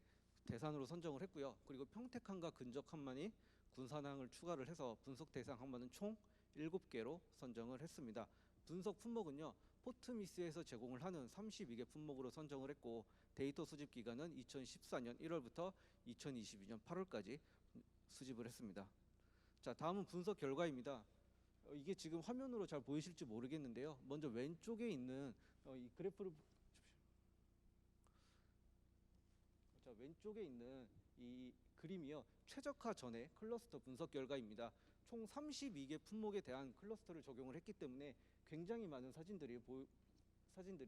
대산으로 선정을 했고요. 그리고 평택항과 근접 항만인 군산항을 추가를 해서 분석 대상 항만은 총 7개로 선정을 했습니다. 분석 품목은요, 포트미스에서 제공을 하는 32개 품목으로 선정을 했고, 데이터 수집 기간은 2014년 1월부터 2022년 8월까지 수집을 했습니다. 자, 다음은 분석 결과입니다. 이게 지금 화면으로 잘 보이실지 모르겠는데요. 먼저 왼쪽에 있는 이 그래프를 자, 왼쪽에 있는 이 그림이요, 최적화 전의 클러스터 분석 결과입니다. 총 32개 품목에 대한 클러스터를 적용을 했기 때문에 굉장히 많은 사진들이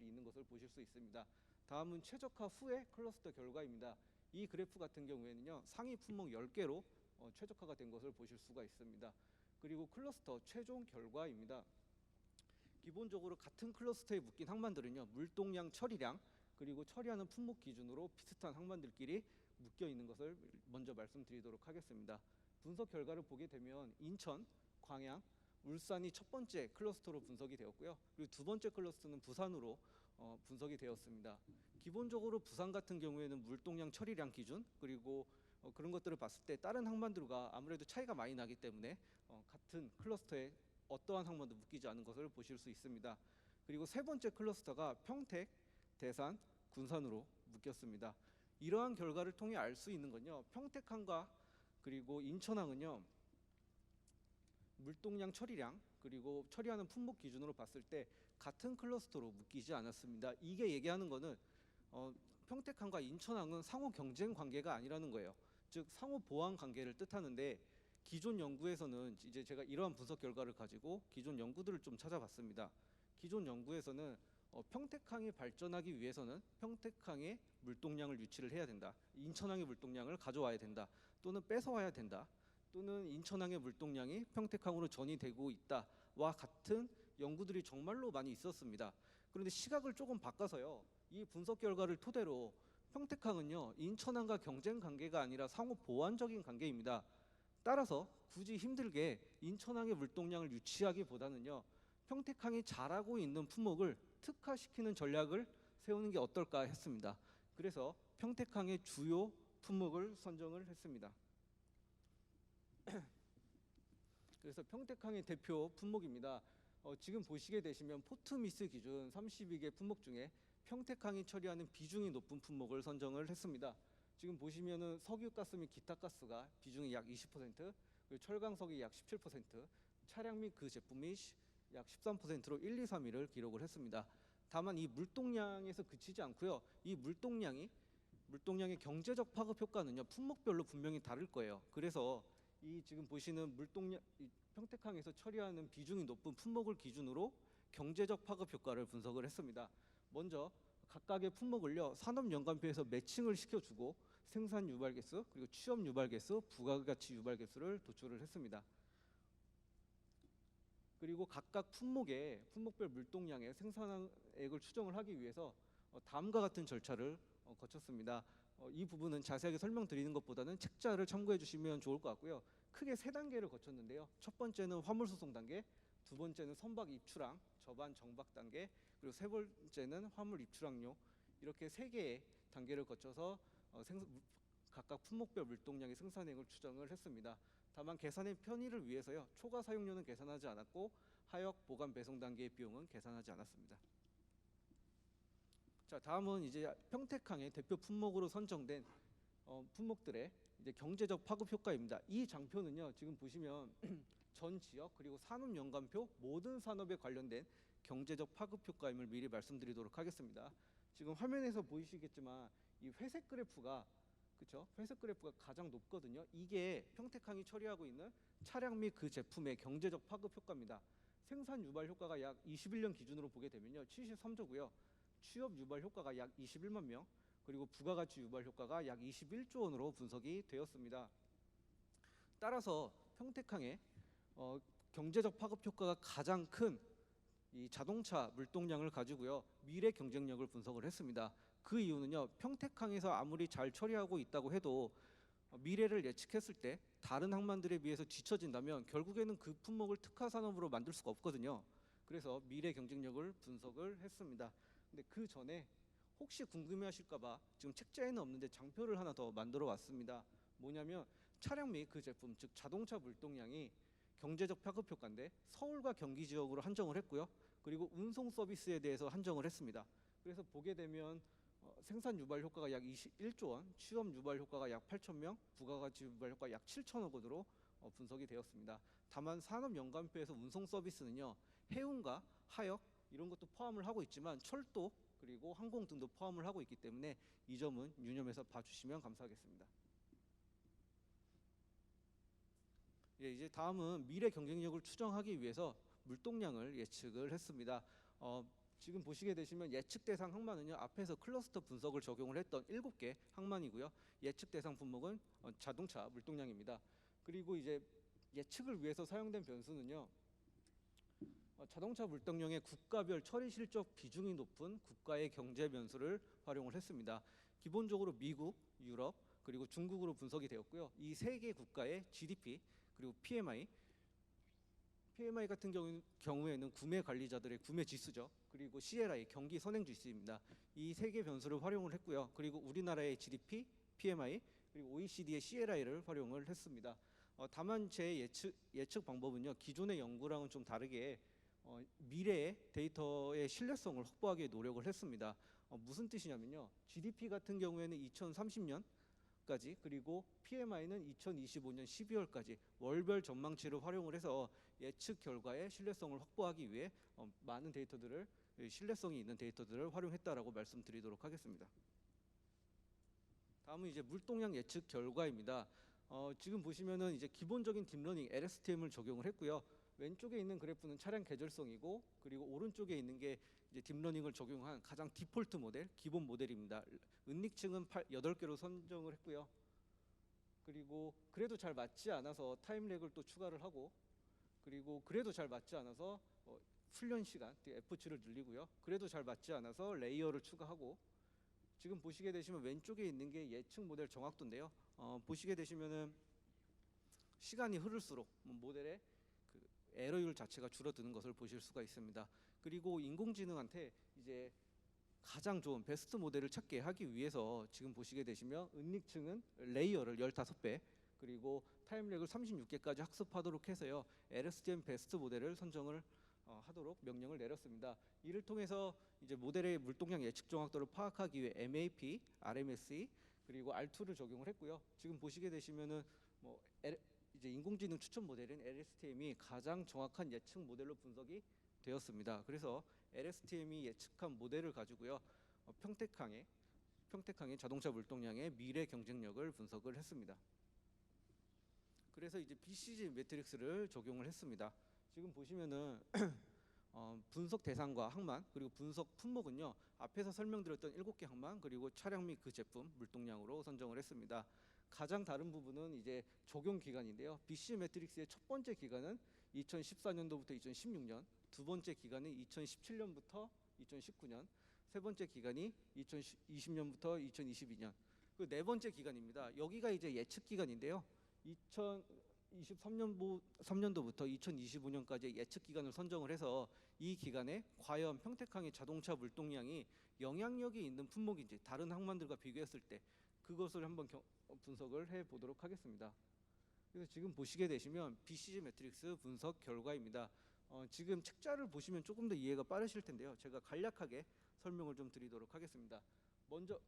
있는 것을 보실 수 있습니다. 다음은 최적화 후의 클러스터 결과입니다. 이 그래프 같은 경우에는요, 상위 품목 10개로 최적화가 된 것을 보실 수가 있습니다. 그리고 클러스터 최종 결과입니다. 기본적으로 같은 클러스터에 묶인 항만들은요, 물동량, 처리량, 그리고 처리하는 품목 기준으로 비슷한 항만들끼리 묶여 있는 것을 먼저 말씀드리도록 하겠습니다. 분석 결과를 보게 되면 인천, 광양, 울산이 첫 번째 클러스터로 분석이 되었고요. 그리고 두 번째 클러스터는 부산으로 분석이 되었습니다. 기본적으로 부산 같은 경우에는 물동량, 처리량 기준, 그리고 그런 것들을 봤을 때 다른 항만들과 아무래도 차이가 많이 나기 때문에 같은 클러스터에 어떠한 항만도 묶이지 않은 것을 보실 수 있습니다. 그리고 세 번째 클러스터가 평택, 대산, 군산으로 묶였습니다. 이러한 결과를 통해 알 수 있는 건요, 평택항과 그리고 인천항은요, 물동량, 처리량, 그리고 처리하는 품목 기준으로 봤을 때 같은 클러스터로 묶이지 않았습니다. 이게 얘기하는 거는 평택항과 인천항은 상호 경쟁 관계가 아니라는 거예요. 즉 상호 보완 관계를 뜻하는데, 기존 연구에서는 이제 제가 이러한 분석 결과를 가지고 기존 연구들을 좀 찾아봤습니다. 기존 연구에서는 평택항이 발전하기 위해서는 평택항의 물동량을 유치를 해야 된다, 인천항의 물동량을 가져와야 된다, 또는 뺏어와야 된다, 또는 인천항의 물동량이 평택항으로 전이되고 있다와 같은 연구들이 정말로 많이 있었습니다. 그런데 시각을 조금 바꿔서요, 이 분석 결과를 토대로 평택항은요, 인천항과 경쟁 관계가 아니라 상호 보완적인 관계입니다. 따라서 굳이 힘들게 인천항의 물동량을 유치하기보다는요, 평택항이 잘하고 있는 품목을 특화시키는 전략을 세우는 게 어떨까 했습니다. 그래서 평택항의 주요 품목을 선정을 했습니다. 그래서 평택항의 대표 품목입니다. 지금 보시게 되시면 포트미스 기준 32개 품목 중에 평택항이 처리하는 비중이 높은 품목을 선정을 했습니다. 지금 보시면은 석유가스 및 기타가스가 비중이 약 20%, 그리고 철강석이 약 17%, 차량 및 그 제품이 약 13%로 1, 2, 3위를 기록을 했습니다. 다만 이 물동량에서 그치지 않고요, 이 물동량의 경제적 파급 효과는요, 품목별로 분명히 다를 거예요. 그래서 이 지금 보시는 물동량, 평택항에서 처리하는 비중이 높은 품목을 기준으로 경제적 파급 효과를 분석을 했습니다. 먼저 각각의 품목을요, 산업연관표에서 매칭을 시켜주고 생산 유발계수, 그리고 취업 유발계수, 부가가치 유발계수를 도출을 했습니다. 그리고 각각 품목별 물동량의 생산액을 추정을 하기 위해서 다음과 같은 절차를 거쳤습니다. 이 부분은 자세하게 설명드리는 것보다는 책자를 참고해 주시면 좋을 것 같고요. 크게 세 단계를 거쳤는데요. 첫 번째는 화물 수송 단계, 두 번째는 선박 입출항, 저반 정박 단계, 그리고 세 번째는 화물 입출항료, 이렇게 세 개의 단계를 거쳐서 각각 품목별 물동량의 생산액을 추정을 했습니다. 다만 계산의 편의를 위해서요, 초과 사용료는 계산하지 않았고 하역 보관 배송 단계의 비용은 계산하지 않았습니다. 자, 다음은 이제 평택항의 대표 품목으로 선정된 품목들의 이제 경제적 파급 효과입니다. 이 장표는요, 지금 보시면 전 지역 그리고 산업 연관표 모든 산업에 관련된 경제적 파급 효과임을 미리 말씀드리도록 하겠습니다. 지금 화면에서 보이시겠지만 이 회색 그래프가, 그렇죠? 회색 그래프가 가장 높거든요. 이게 평택항이 처리하고 있는 차량 및 그 제품의 경제적 파급 효과입니다. 생산 유발 효과가 약 21년 기준으로 보게 되면요, 73조고요. 취업 유발 효과가 약 21만 명, 그리고 부가가치 유발 효과가 약 21조 원으로 분석이 되었습니다. 따라서 평택항의 경제적 파급 효과가 가장 큰 이 자동차 물동량을 가지고요, 미래 경쟁력을 분석을 했습니다. 그 이유는요, 평택항에서 아무리 잘 처리하고 있다고 해도 미래를 예측했을 때 다른 항만들에 비해서 뒤처진다면 결국에는 그 품목을 특화 산업으로 만들 수가 없거든요. 그래서 미래 경쟁력을 분석을 했습니다. 근데 그 전에 혹시 궁금해하실까봐 지금 책자에는 없는데 장표를 하나 더 만들어 왔습니다. 뭐냐면 차량 및 그 제품, 즉 자동차 물동량이 경제적 파급 효과인데 서울과 경기 지역으로 한정을 했고요. 그리고 운송 서비스에 대해서 한정을 했습니다. 그래서 보게 되면 생산 유발 효과가 약 21조 원, 취업 유발 효과가 약 8천 명, 부가가치 유발 효과 약 7천억 원으로 분석이 되었습니다. 다만 산업 연관표에서 운송 서비스는요, 해운과 하역 이런 것도 포함을 하고 있지만 철도 그리고 항공 등도 포함을 하고 있기 때문에 이 점은 유념해서 봐주시면 감사하겠습니다. 예, 이제 다음은 미래 경쟁력을 추정하기 위해서 물동량을 예측을 했습니다. 지금 보시게 되시면 예측 대상 항만은요, 앞에서 클러스터 분석을 적용을 했던 7개 항만이고요. 예측 대상 품목은 자동차 물동량입니다. 그리고 이제 예측을 위해서 사용된 변수는요, 자동차 물동량의 국가별 처리 실적 비중이 높은 국가의 경제 변수를 활용을 했습니다. 기본적으로 미국, 유럽, 그리고 중국으로 분석이 되었고요. 이 세 개 국가의 GDP 그리고 PMI 같은 경우에는 구매 관리자들의 구매 지수죠. 그리고 CLI 경기 선행 지수입니다. 이 세 개 변수를 활용을 했고요. 그리고 우리나라의 GDP, PMI 그리고 OECD의 CLI를 활용을 했습니다. 다만 제 예측 방법은요, 기존의 연구랑은 좀 다르게 미래의 데이터의 신뢰성을 확보하기 위해 노력을 했습니다. 무슨 뜻이냐면요, GDP 같은 경우에는 2030년까지 그리고 PMI는 2025년 12월까지 월별 전망치를 활용을 해서 예측 결과의 신뢰성을 확보하기 위해 많은 데이터들을, 신뢰성이 있는 데이터들을 활용했다라고 말씀드리도록 하겠습니다. 다음은 이제 물동량 예측 결과입니다. 지금 보시면은 이제 기본적인 딥러닝 LSTM을 적용을 했고요. 왼쪽에 있는 그래프는 차량 계절성이고, 그리고 오른쪽에 있는 게 이제 딥러닝을 적용한 가장 디폴트 모델, 기본 모델입니다. 은닉층은 8개로 선정을 했고요. 그리고 그래도 잘 맞지 않아서 타임렉을 또 추가를 하고, 그리고 그래도 잘 맞지 않아서 훈련 시간, F치를 늘리고요. 그래도 잘 맞지 않아서 레이어를 추가하고, 지금 보시게 되시면 왼쪽에 있는 게 예측 모델 정확도인데요. 보시게 되시면은 시간이 흐를수록 모델의 그 에러율 자체가 줄어드는 것을 보실 수가 있습니다. 그리고 인공지능한테 이제 가장 좋은 베스트 모델을 찾게 하기 위해서 지금 보시게 되시면 은닉층은 레이어를 15배, 그리고 타임렉을 36개까지 학습하도록 해서요, LSTM 베스트 모델을 선정을 하도록 명령을 내렸습니다. 이를 통해서 이제 모델의 물동량 예측 정확도를 파악하기 위해 MAP, RMSE 그리고 R2를 적용을 했고요. 지금 보시게 되시면은 이제 인공지능 추천 모델인 LSTM이 가장 정확한 예측 모델로 분석이 되었습니다. 그래서 LSTM이 예측한 모델을 가지고요, 평택항의 자동차 물동량의 미래 경쟁력을 분석을 했습니다. 그래서 이제 BCG 매트릭스를 적용을 했습니다. 지금 보시면은 분석 대상과 항만 그리고 분석 품목은요, 앞에서 설명드렸던 7개 항만 그리고 차량 및 그 제품 물동량으로 선정을 했습니다. 가장 다른 부분은 이제 적용 기간인데요. BCG 매트릭스의 첫 번째 기간은 2014년도부터 2016년, 두 번째 기간은 2017년부터 2019년, 세 번째 기간이 2020년부터 2022년, 그 네 번째 기간입니다. 여기가 이제 예측 기간인데요. 2023년도부터 2025년까지 예측 기간을 선정을 해서 이 기간에 과연 평택항의 자동차 물동량이 영향력이 있는 품목인지 다른 항만들과 비교했을 때 그것을 한번 분석을 해 보도록 하겠습니다. 그래서 지금 보시게 되시면 BCG 매트릭스 분석 결과입니다. 지금 책자를 보시면 조금 더 이해가 빠르실 텐데요. 제가 간략하게 설명을 좀 드리도록 하겠습니다. 먼저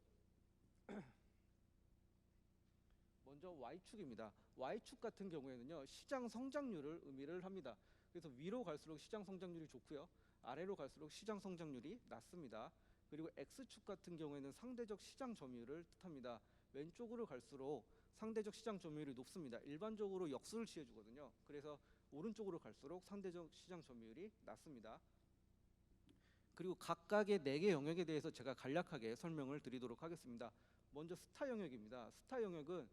Y축입니다. Y축 같은 경우에는요, 시장 성장률을 의미를 합니다. 그래서 위로 갈수록 시장 성장률이 좋고요, 아래로 갈수록 시장 성장률이 낮습니다. 그리고 X축 같은 경우에는 상대적 시장 점유율을 뜻합니다. 왼쪽으로 갈수록 상대적 시장 점유율이 높습니다. 일반적으로 역수를 취해주거든요. 그래서 오른쪽으로 갈수록 상대적 시장 점유율이 낮습니다. 그리고 각각의 4개 영역에 대해서 제가 간략하게 설명을 드리도록 하겠습니다. 먼저 스타 영역입니다. 스타 영역은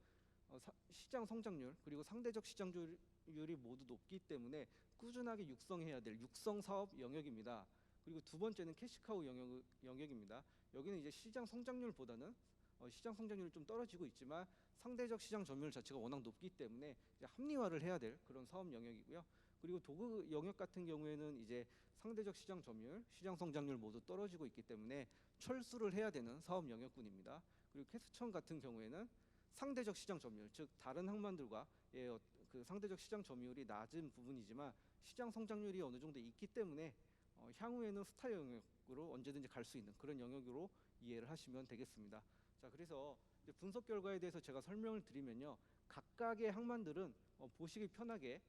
시장 성장률 그리고 상대적 시장률이 모두 높기 때문에 꾸준하게 육성해야 될 육성 사업 영역입니다. 그리고 두 번째는 캐시카우 영역입니다. 여기는 이제 시장 성장률보다는 시장 성장률이 좀 떨어지고 있지만 상대적 시장 점유율 자체가 워낙 높기 때문에 이제 합리화를 해야 될 그런 사업 영역이고요. 그리고 도구 영역 같은 경우에는 이제 상대적 시장 점유율, 시장 성장률 모두 떨어지고 있기 때문에 철수를 해야 되는 사업 영역군입니다. 그리고 캐스천 같은 경우에는 상대적 시장 점유율, 즉 다른 항만들과 그 상대적 시장 점유율이 낮은 부분이지만 시장 성장률이 어느 정도 있기 때문에 향후에는 스타 영역으로 언제든지 갈 수 있는 그런 영역으로 이해를 하시면 되겠습니다. 자, 그래서 이제 분석 결과에 대해서 제가 설명을 드리면요, 각각의 항만들은 보시기 편하게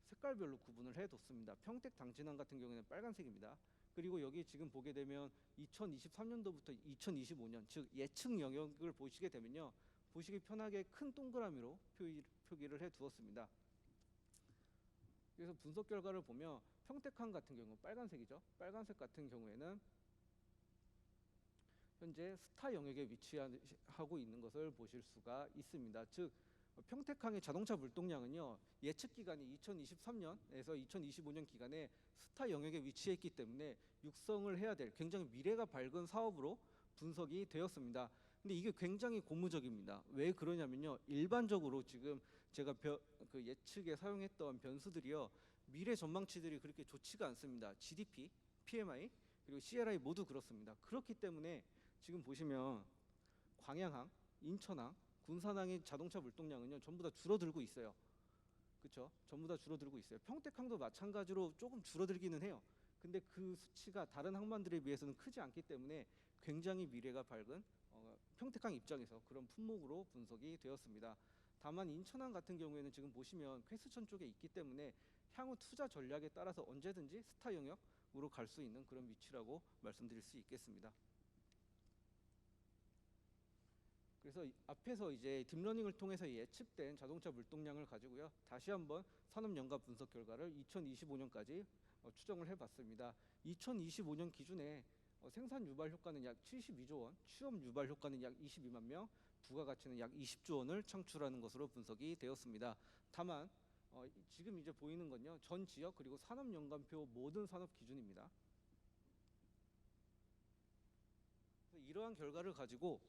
색깔별로 구분을 해뒀습니다. 평택 당진항 같은 경우에는 빨간색입니다. 그리고 여기 지금 보게 되면 2023년도부터 2025년, 즉 예측 영역을 보시게 되면요, 보시기 편하게 큰 동그라미로 표기를 해두었습니다. 그래서 분석 결과를 보면 평택항 같은 경우 빨간색이죠. 빨간색 같은 경우에는 현재 스타 영역에 위치하고 있는 것을 보실 수가 있습니다. 즉 평택항의 자동차 물동량은요, 예측 기간이 2023년에서 2025년 기간에 스타 영역에 위치했기 때문에 육성을 해야 될 굉장히 미래가 밝은 사업으로 분석이 되었습니다. 근데 이게 굉장히 고무적입니다. 왜 그러냐면요, 일반적으로 지금 제가 그 예측에 사용했던 변수들이요, 미래 전망치들이 그렇게 좋지가 않습니다. GDP, PMI 그리고 CLI 모두 그렇습니다. 그렇기 때문에 지금 보시면 광양항, 인천항, 군산항의 자동차 물동량은요 전부 다 줄어들고 있어요. 그렇죠? 전부 다 줄어들고 있어요. 평택항도 마찬가지로 조금 줄어들기는 해요. 근데 그 수치가 다른 항만들에 비해서는 크지 않기 때문에 굉장히 미래가 밝은 평택항 입장에서 그런 품목으로 분석이 되었습니다. 다만 인천항 같은 경우에는 지금 보시면 퀘스천 쪽에 있기 때문에 향후 투자 전략에 따라서 언제든지 스타 영역으로 갈 수 있는 그런 위치라고 말씀드릴 수 있겠습니다. 그래서 앞에서 이제 딥러닝을 통해서 예측된 자동차 물동량을 가지고요, 다시 한번 산업 연가 분석 결과를 2025년까지 추정을 해봤습니다. 2025년 기준에 생산 유발 효과는 약 72조 원, 취업 유발 효과는 약 22만 명, 부가가치는 약 20조 원을 창출하는 것으로 분석이 되었습니다. 다만 지금 이제 보이는 건요, 전 지역 그리고 산업 연관표 모든 산업 기준입니다. 이러한 결과를 가지고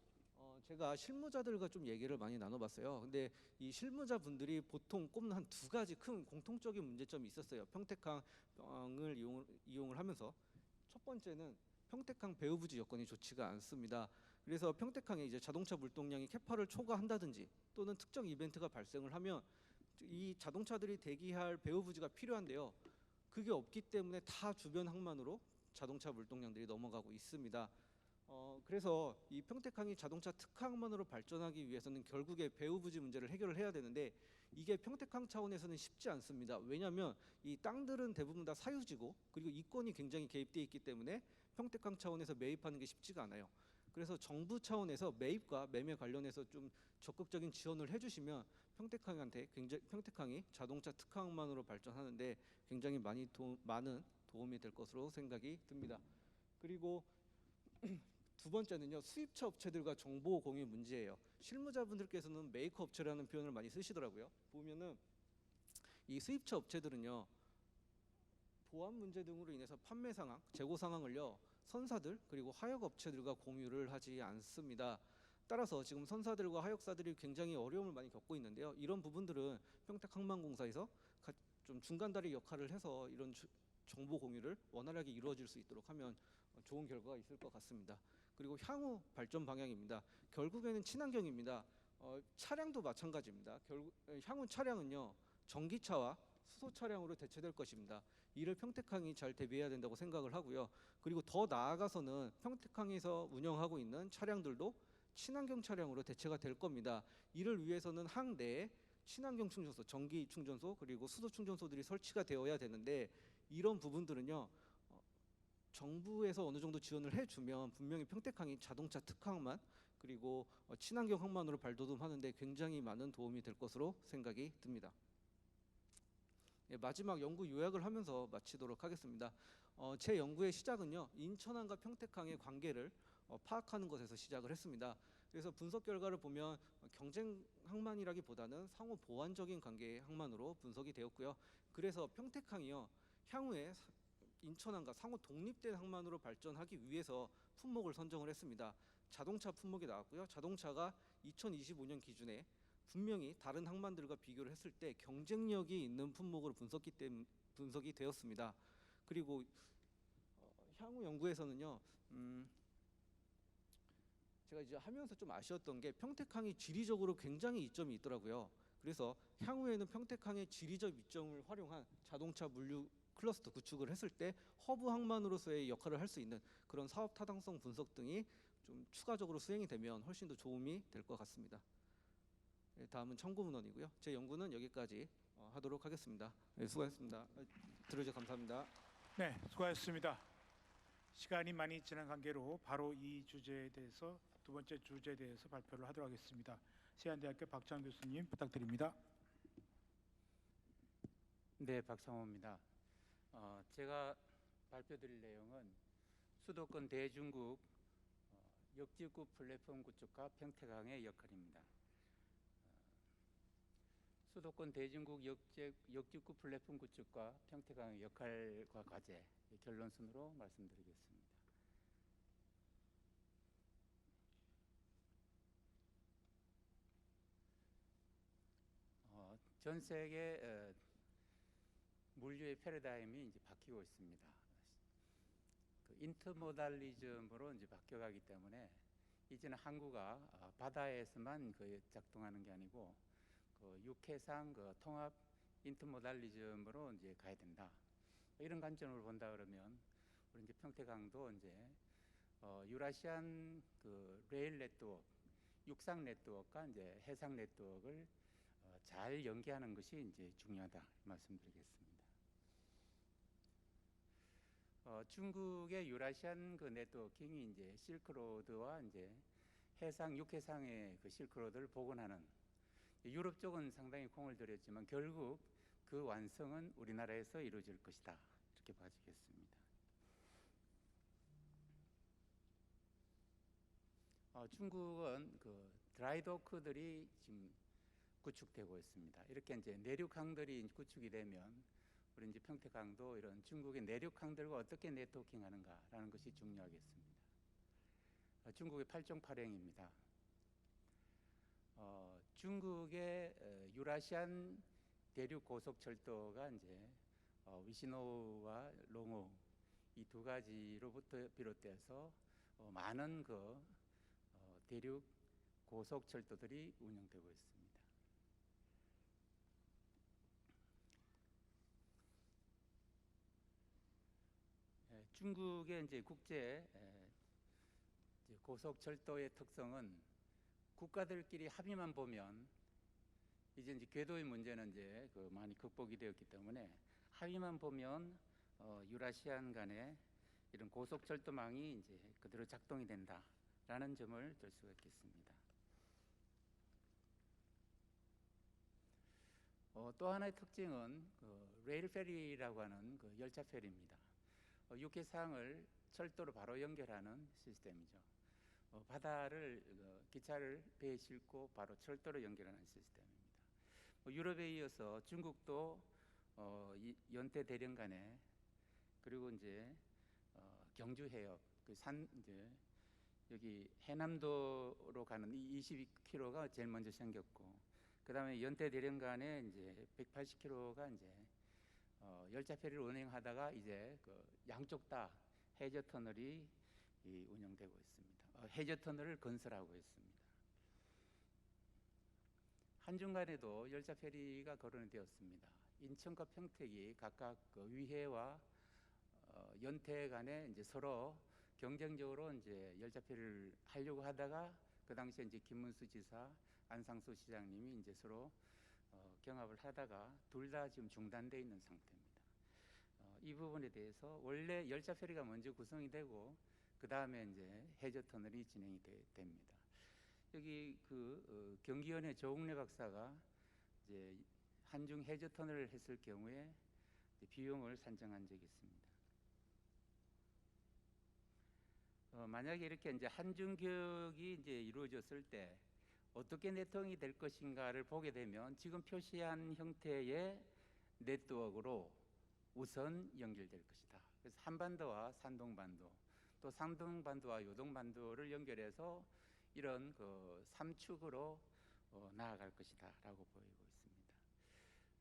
제가 실무자들과 좀 얘기를 많이 나눠봤어요. 근데 이 실무자분들이 보통 꼽는 한 2가지 큰 공통적인 문제점이 있었어요. 평택항을 이용을 하면서 첫 번째는 평택항 배후부지 여건이 좋지가 않습니다. 그래서 평택항에 이제 자동차 물동량이 캐파를 초과한다든지 또는 특정 이벤트가 발생을 하면 이 자동차들이 대기할 배후부지가 필요한데요, 그게 없기 때문에 다 주변 항만으로 자동차 물동량들이 넘어가고 있습니다. 그래서 이 평택항이 자동차 특화항만으로 발전하기 위해서는 결국에 배후부지 문제를 해결을 해야 되는데 이게 평택항 차원에서는 쉽지 않습니다. 왜냐하면 이 땅들은 대부분 다 사유지고 그리고 이권이 굉장히 개입되어 있기 때문에 평택항 차원에서 매입하는 게 쉽지가 않아요. 그래서 정부 차원에서 매입과 매매 관련해서 좀 적극적인 지원을 해주시면 평택항이 자동차 특화항만으로 발전하는데 굉장히 많은 도움이 될 것으로 생각이 듭니다. 그리고 두 번째는요, 수입차 업체들과 정보 공유 문제예요. 실무자분들께서는 메이커 업체라는 표현을 많이 쓰시더라고요. 보면은 이 수입차 업체들은요, 보안 문제 등으로 인해서 판매 상황, 재고 상황을요 선사들 그리고 하역 업체들과 공유를 하지 않습니다. 따라서 지금 선사들과 하역사들이 굉장히 어려움을 많이 겪고 있는데요. 이런 부분들은 평택항만공사에서 좀 중간다리 역할을 해서 이런 정보 공유를 원활하게 이루어질 수 있도록 하면 좋은 결과가 있을 것 같습니다. 그리고 향후 발전 방향입니다. 결국에는 친환경입니다. 차량도 마찬가지입니다. 향후 차량은요, 전기차와 수소 차량으로 대체될 것입니다. 이를 평택항이 잘 대비해야 된다고 생각을 하고요. 그리고 더 나아가서는 평택항에서 운영하고 있는 차량들도 친환경 차량으로 대체가 될 겁니다. 이를 위해서는 항 내에 친환경 충전소, 전기 충전소 그리고 수소 충전소들이 설치가 되어야 되는데 이런 부분들은요, 정부에서 어느 정도 지원을 해주면 분명히 평택항이 자동차 특항만 그리고 친환경 항만으로 발돋움하는데 굉장히 많은 도움이 될 것으로 생각이 듭니다. 예, 마지막 연구 요약을 하면서 마치도록 하겠습니다. 제 연구의 시작은요, 인천항과 평택항의 관계를 파악하는 것에서 시작을 했습니다. 그래서 분석 결과를 보면 경쟁 항만이라기보다는 상호 보완적인 관계의 항만으로 분석이 되었고요. 그래서 평택항이요, 향후에 인천항과 상호 독립된 항만으로 발전하기 위해서 품목을 선정을 했습니다. 자동차 품목이 나왔고요. 자동차가 2025년 기준에 분명히 다른 항만들과 비교를 했을 때 경쟁력이 있는 품목으로 분석이 되었습니다. 그리고 향후 연구에서는요, 제가 이제 하면서 좀 아쉬웠던 게 평택항이 지리적으로 굉장히 이점이 있더라고요. 그래서 향후에는 평택항의 지리적 이점을 활용한 자동차 물류 클러스터 구축을 했을 때 허브 항만으로서의 역할을 할 수 있는 그런 사업 타당성 분석 등이 좀 추가적으로 수행이 되면 훨씬 더 도움이 될 것 같습니다. 네, 다음은 청구문헌이고요. 제 연구는 여기까지 하도록 하겠습니다. 네, 수고하셨습니다. 들어주셔서 감사합니다. 네, 수고하셨습니다. 시간이 많이 지난 관계로 바로 이 주제에 대해서 두 번째 주제에 대해서 발표를 하도록 하겠습니다. 세안대학교 박창호 교수님 부탁드립니다. 네, 박창호입니다. 제가 발표드릴 내용은 수도권 대중국 역지구 플랫폼 구축과 평택항의 역할입니다. 수도권 대중국 역지구 플랫폼 구축과 평택항의 역할과 과제 결론순으로 말씀드리겠습니다. 전 세계 물류의 패러다임이 이제 바뀌고 있습니다. 그 인터모달리즘으로 이제 바뀌어가기 때문에 이제는 항구가 바다에서만 작동하는 게 아니고 육해상 통합 인터모달리즘으로 이제 가야 된다. 이런 관점으로 본다 그러면 우리 이제 평택항도 이제 유라시안 레일 네트워크, 육상 네트워크와 이제 해상 네트워크를 잘 연계하는 것이 이제 중요하다 말씀드리겠습니다. 중국의 유라시안 네트워킹이 이제 실크로드와 이제 해상 육해상의 실크로드를 복원하는, 유럽 쪽은 상당히 공을 들였지만 결국 그 완성은 우리나라에서 이루어질 것이다, 이렇게 봐지겠습니다. 중국은 드라이도크들이 지금 구축되고 있습니다. 이렇게 이제 내륙항들이 구축이 되면 우리 이제 평택항도 이런 중국의 내륙항들과 어떻게 네트워킹하는가라는 것이 중요하겠습니다. 중국의 8종 8행입니다. 중국의 유라시안 대륙 고속철도가 이제 위시노우와 롱우 이 두 가지로부터 비롯돼서 많은 대륙 고속철도들이 운영되고 있습니다. 중국의 이제 국제 고속철도의 특성은 국가들끼리 합의만 보면 이제 궤도의 문제는 이제 많이 극복이 되었기 때문에 합의만 보면 유라시안 간의 이런 고속철도망이 이제 그대로 작동이 된다라는 점을 들 수가 있겠습니다. 또 하나의 특징은 레일 페리라고 하는 열차 페리입니다. 육해상을 철도로 바로 연결하는 시스템이죠. 바다를 기차를 배에 싣고 바로 철도로 연결하는 시스템입니다. 유럽에 이어서 중국도 연태 대령간에 그리고 이제 경주 해협 이제 여기 해남도로 가는 이 22km가 제일 먼저 생겼고, 그다음에 연태 대령간에 이제 180km가 이제 열차 페리를 운행하다가 이제 그 양쪽 다 해저 터널이 운영되고 있습니다. 해저 터널을 건설하고 있습니다. 한중간에도 열차 페리가 거론이 되었습니다. 인천과 평택이 각각 그 위해와 연태 간에 이제 서로 경쟁적으로 이제 열차 페리를 하려고 하다가 그 당시에 이제 김문수 지사, 안상수 시장님이 이제 서로 경합을 하다가 둘 다 지금 중단돼 있는 상태입니다. 이 부분에 대해서 원래 열차 페리가 먼저 구성이 되고 그 다음에 이제 해저 터널이 진행이 됩니다. 여기 경기연의 조웅래 박사가 이제 한중 해저 터널을 했을 경우에 비용을 산정한 적이 있습니다. 만약에 이렇게 이제 한중 교역이 이제 이루어졌을 때 어떻게 네트워크가 될 것인가를 보게 되면 지금 표시한 형태의 네트워크로 우선 연결될 것이다. 그래서 한반도와 산동반도, 또 산동반도와 요동반도를 연결해서 이런 그 3축으로 나아갈 것이다라고 보이고 있습니다.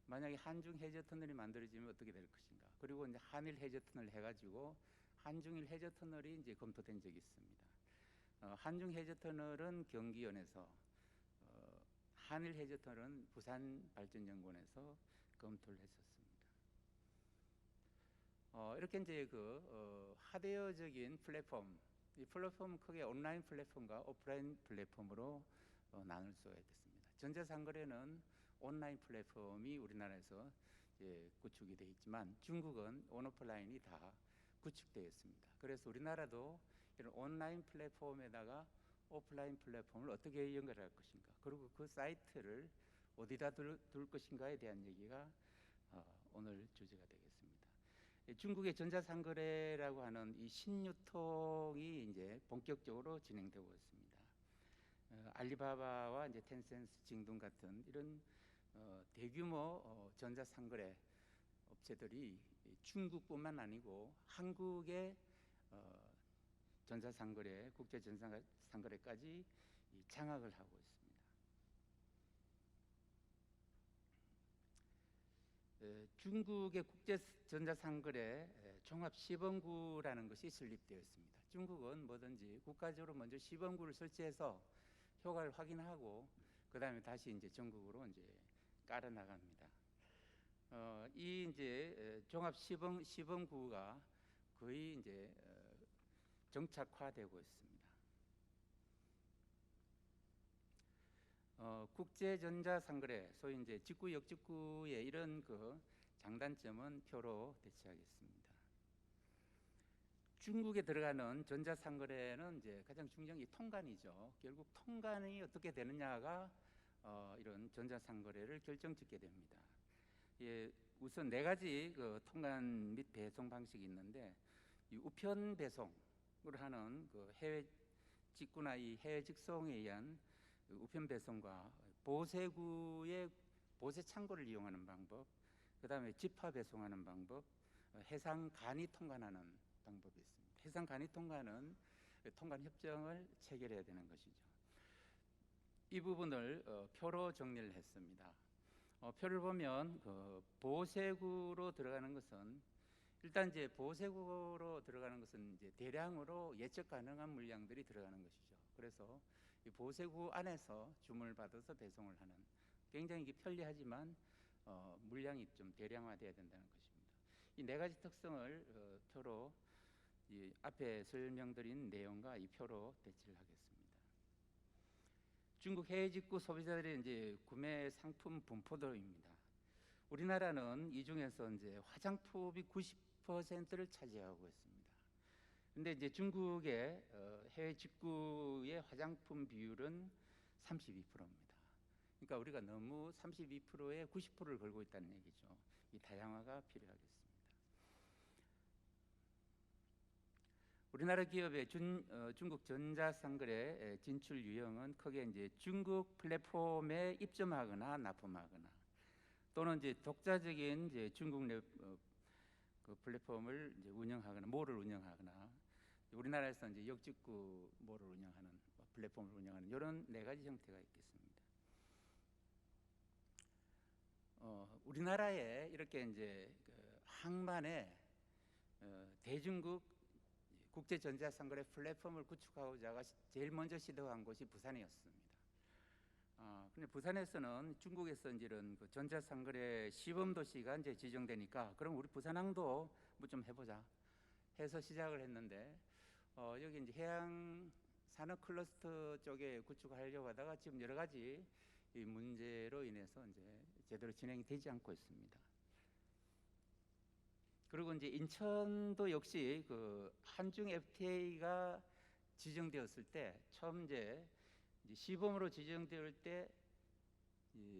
만약에 한중 해저 터널이 만들어지면 어떻게 될 것인가? 그리고 이제 한일 해저 터널 해가지고 한중일 해저 터널이 이제 검토된 적이 있습니다. 한중 해저 터널은 경기연에서, 한일 해저 터널은 부산발전연구원에서 검토를 했었습니다. 이렇게 이제 하드웨어적인 플랫폼, 이 플랫폼은 크게 온라인 플랫폼과 오프라인 플랫폼으로 나눌 수가 있습니다. 전자상거래는 온라인 플랫폼이 우리나라에서 구축이 되어 있지만 중국은 온오프라인이 다 구축되어 있습니다. 그래서 우리나라도 이런 온라인 플랫폼에다가 오프라인 플랫폼을 어떻게 연결할 것인가, 그리고 그 사이트를 어디다 둘 것인가에 대한 얘기가 오늘 주제가 되겠습니다. 중국의 전자상거래라고 하는 이 신유통이 이제 본격적으로 진행되고 있습니다. 알리바바와 이제 텐센스, 징동 같은 이런 대규모 전자상거래 업체들이 중국뿐만 아니고 한국의 전자상거래, 국제 전자상거래까지 장악을 하고 있습니다. 중국의 국제 전자상거래 종합 시범구라는 것이 설립되어 있습니다. 중국은 뭐든지 국가적으로 먼저 시범구를 설치해서 효과를 확인하고 그 다음에 다시 이제 전국으로 이제 깔아 나갑니다. 이 이제 종합 시범구가 거의 이제 정착화되고 있습니다. 국제 전자상거래, 소위 이제 직구 역직구의 이런 장단점은 표로 대체하겠습니다. 중국에 들어가는 전자상거래는 이제 가장 중요한 게 통관이죠. 결국 통관이 어떻게 되느냐가 이런 전자상거래를 결정짓게 됩니다. 우선 네 가지 통관 및 배송 방식이 있는데, 이 우편 배송을 하는 해외 직구나 이 해외 직송에 의한 우편 배송과 보세구의 보세 창고를 이용하는 방법, 그 다음에 집화 배송하는 방법, 해상 간이 통관하는 방법이 있습니다. 해상 간이 통관은 통관 협정을 체결해야 되는 것이죠. 이 부분을 표로 정리를 했습니다. 표를 보면 보세구로 들어가는 것은, 일단 이제 보세구로 들어가는 것은 이제 대량으로 예측 가능한 물량들이 들어가는 것이죠. 그래서 이 보세구 안에서 주문을 받아서 배송을 하는, 굉장히 이게 편리하지만 물량이 좀 대량화돼야 된다는 것입니다. 이 네 가지 특성을 표로, 이 앞에 설명드린 내용과 이 표로 대치를 하겠습니다. 중국 해외 직구 소비자들의 이제 구매 상품 분포도입니다. 우리나라는 이 중에서 이제 화장품이 90%를 차지하고 있습니다. 근데 이제 중국의 해외 직구의 화장품 비율은 32%입니다. 그러니까 우리가 너무 32%에 90%를 걸고 있다는 얘기죠. 이 다양화가 필요하겠습니다. 우리나라 기업의 중국 전자상거래 진출 유형은 크게 이제 중국 플랫폼에 입점하거나 납품하거나, 또는 이제 독자적인 이제 중국 내 플랫폼을 이제 운영하거나 몰을 운영하거나, 우리나라에서 이제 역직구몰을 운영하는 플랫폼을 운영하는 이런 네 가지 형태가 있겠습니다. 우리나라에 이렇게 이제 그 항만의 대중국 국제전자상거래 플랫폼을 구축하고자 제일 먼저 시도한 곳이 부산이었습니다. 근데 부산에서는 중국에서 이제 이런 그 전자상거래 시범 도시가 이제 지정되니까 그럼 우리 부산항도 뭐 좀 해보자 해서 시작을 했는데 여기 이제 해양 산업 클러스터 쪽에 구축하려고 하다가 지금 여러 가지 이 문제로 인해서 이제 제대로 진행이 되지 않고 있습니다. 그리고 이제 인천도 역시 그 한중 FTA가 지정되었을 때 처음 이제 시범으로 지정될 때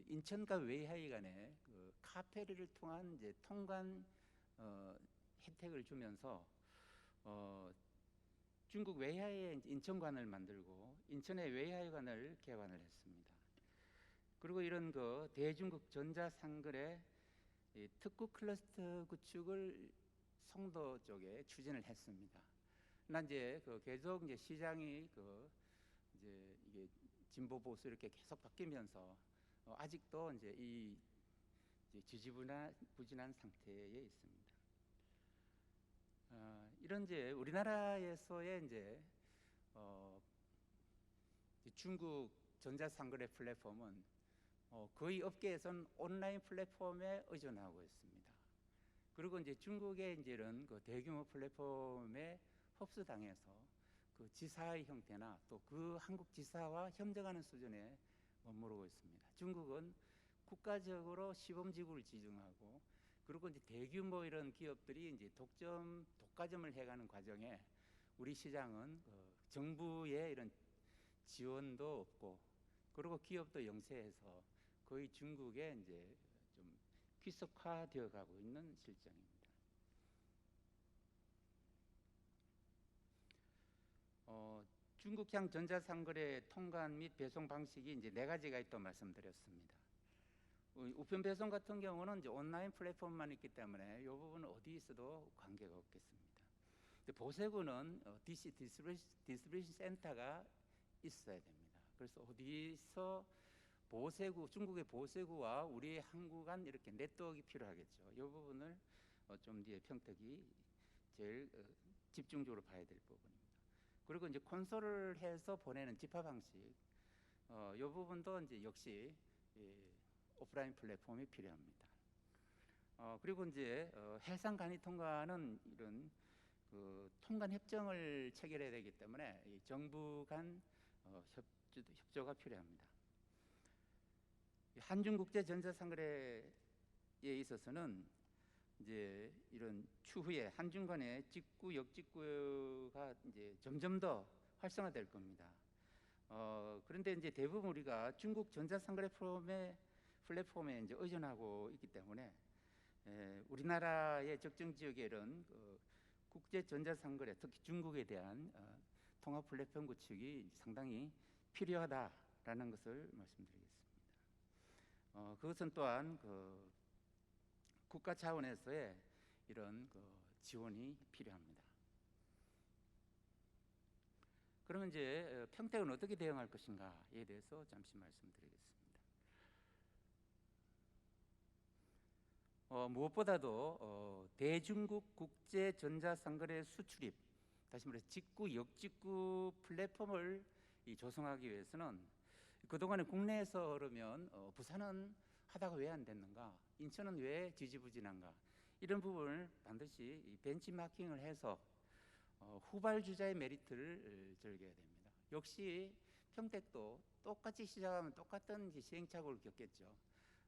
인천과 웨이하이 간에 그 카페리를 통한 이제 통관 혜택을 주면서 중국 웨이하이에 인천관을 만들고 인천에 웨이하이관을 개관을 했습니다. 그리고 이런 그 대중국 전자상거래 특구 클러스터 구축을 송도 쪽에 추진을 했습니다. 난 이제 그 계속 이제 시장이 그 이제 이게 진보 보수 이렇게 계속 바뀌면서 아직도 이제 이 이제 지지부진한 상태에 있습니다. 이런 이제 우리나라에서의 이제 중국 전자상거래 플랫폼은 거의 업계에서는 온라인 플랫폼에 의존하고 있습니다. 그리고 이제 중국의 이제 이런 그 대규모 플랫폼에 흡수당해서 그 지사의 형태나 또 그 한국 지사와 협력하는 수준에 머무르고 있습니다. 중국은 국가적으로 시범지구를 지정하고 그리고 이제 대규모 이런 기업들이 이제 독과점을 해가는 과정에 우리 시장은 정부의 이런 지원도 없고 그리고 기업도 영세해서 거의 중국에 이제 좀 귀속화되어 가고 있는 실정입니다. 중국향 전자상거래 통관 및 배송 방식이 이제 네 가지가 있다고 말씀드렸습니다. 우편 배송 같은 경우는 이제 온라인 플랫폼만 있기 때문에 이 부분은 어디 있어도 관계가 없겠습니다. 근데 보세구는 DC 디스트리뷰션 센터가 있어야 됩니다. 그래서 어디서 보세구, 중국의 보세구와 우리의 항구 간 이렇게 네트워크가 필요하겠죠. 이 부분을 좀 뒤에 평택이 제일 집중적으로 봐야 될 부분입니다. 그리고 이제 콘솔을 해서 보내는 집화 방식, 이 부분도 이제 역시 오프라인 플랫폼이 필요합니다. 그리고 이제 해상 간이 통과는 이런 그 통관 협정을 체결해야 되기 때문에 이 정부 간 협조가 필요합니다. 한중국제 전자상거래에 있어서는 이제 이런 추후에 한중 간의 직구 역직구가 이제 점점 더 활성화될 겁니다. 그런데 이제 대부분 우리가 중국 전자상거래 플랫폼에 이제 의존하고 있기 때문에 우리나라의 적정 지역에 이런 국제 전자상거래 특히 중국에 대한 통합 플랫폼 구축이 상당히 필요하다라는 것을 말씀드리겠습니다. 그것은 또한 국가 차원에서의 이런 지원이 필요합니다. 그러면 이제 평택은 어떻게 대응할 것인가에 대해서 잠시 말씀드리겠습니다. 무엇보다도 대중국 국제 전자상거래 수출입, 다시 말해서 직구 역직구 플랫폼을 조성하기 위해서는 그동안에 국내에서 그러면 부산은 하다가 왜 안 됐는가, 인천은 왜 지지부진한가, 이런 부분을 반드시 벤치마킹을 해서 후발주자의 메리트를 즐겨야 됩니다. 역시 평택도 똑같이 시작하면 똑같은 시행착오를 겪겠죠.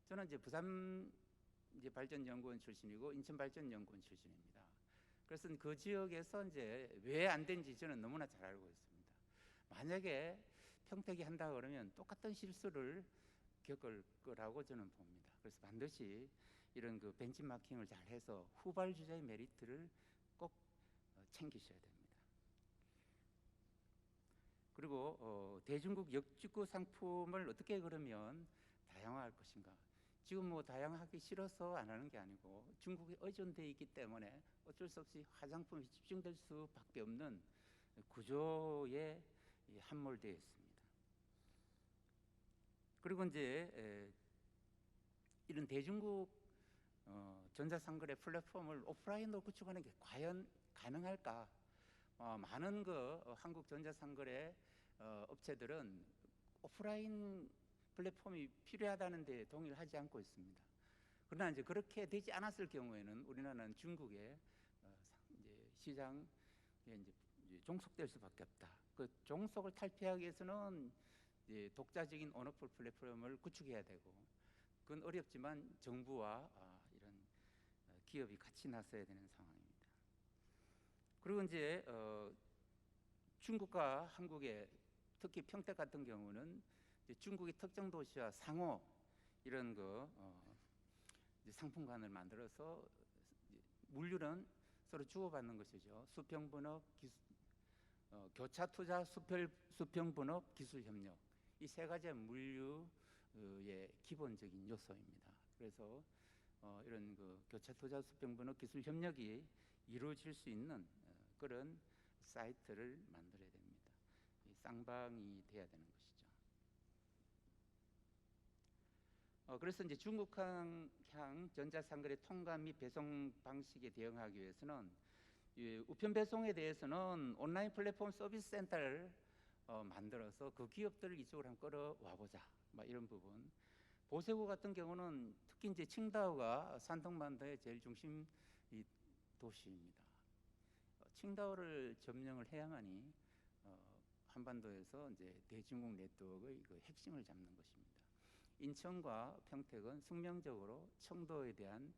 저는 이제 부산 발전연구원 출신이고 인천발전연구원 출신입니다. 그래서 그 지역에서 이제 왜 안 된지 저는 너무나 잘 알고 있습니다. 만약에 평택이 한다 그러면 똑같은 실수를 겪을 거라고 저는 봅니다. 그래서 반드시 이런 벤치마킹을 잘 해서 후발주자의 메리트를 꼭 챙기셔야 됩니다. 그리고 대중국 역직구 상품을 어떻게 그러면 다양화할 것인가? 지금 뭐 다양하기 싫어서 안 하는 게 아니고 중국에 의존되어 있기 때문에 어쩔 수 없이 화장품이 집중될 수밖에 없는 구조에 함몰되어 있습니다. 그리고 이제 이런 대중국 전자상거래 플랫폼을 오프라인으로 구축하는 게 과연 가능할까? 많은 한국 전자상거래 업체들은 오프라인 플랫폼이 필요하다는 데 동의를 하지 않고 있습니다. 그러나 이제 그렇게 되지 않았을 경우에는 우리나라는 중국의 이제 시장에 이제 종속될 수밖에 없다. 그 종속을 탈피하기 위해서는 이제 독자적인 언어풀 플랫폼을 구축해야 되고, 그건 어렵지만 정부와 이런 기업이 같이 나서야 되는 상황입니다. 그리고 이제 중국과 한국의 특히 평택 같은 경우는 이제 중국의 특정 도시와 상호 이런 이제 상품관을 만들어서 물류는 서로 주고받는 것이죠. 수평분업, 교차 투자, 수평분업, 기술 협력, 이 세 가지가 물류의 기본적인 요소입니다. 그래서 이런 교차 투자, 수평분업, 기술 협력이 이루어질 수 있는 그런 사이트를 만들어야 됩니다. 쌍방이 돼야 되는 것이죠. 그래서 이제 중국향 전자상거래 통관 및 배송 방식에 대응하기 위해서는 우편 배송에 대해서는 온라인 플랫폼 서비스 센터를 만들어서 그 기업들을 이쪽으로 한번 끌어와 보자. 이런 부분. 보세구 같은 경우는 특히 이제 칭다오가 산둥반도의 제일 중심 도시입니다. 칭다오를 점령을 해야만이 한반도에서 이제 대중국 네트워크의 핵심을 잡는 것입니다. 인천과 평택은 숙명적으로 청도에 대한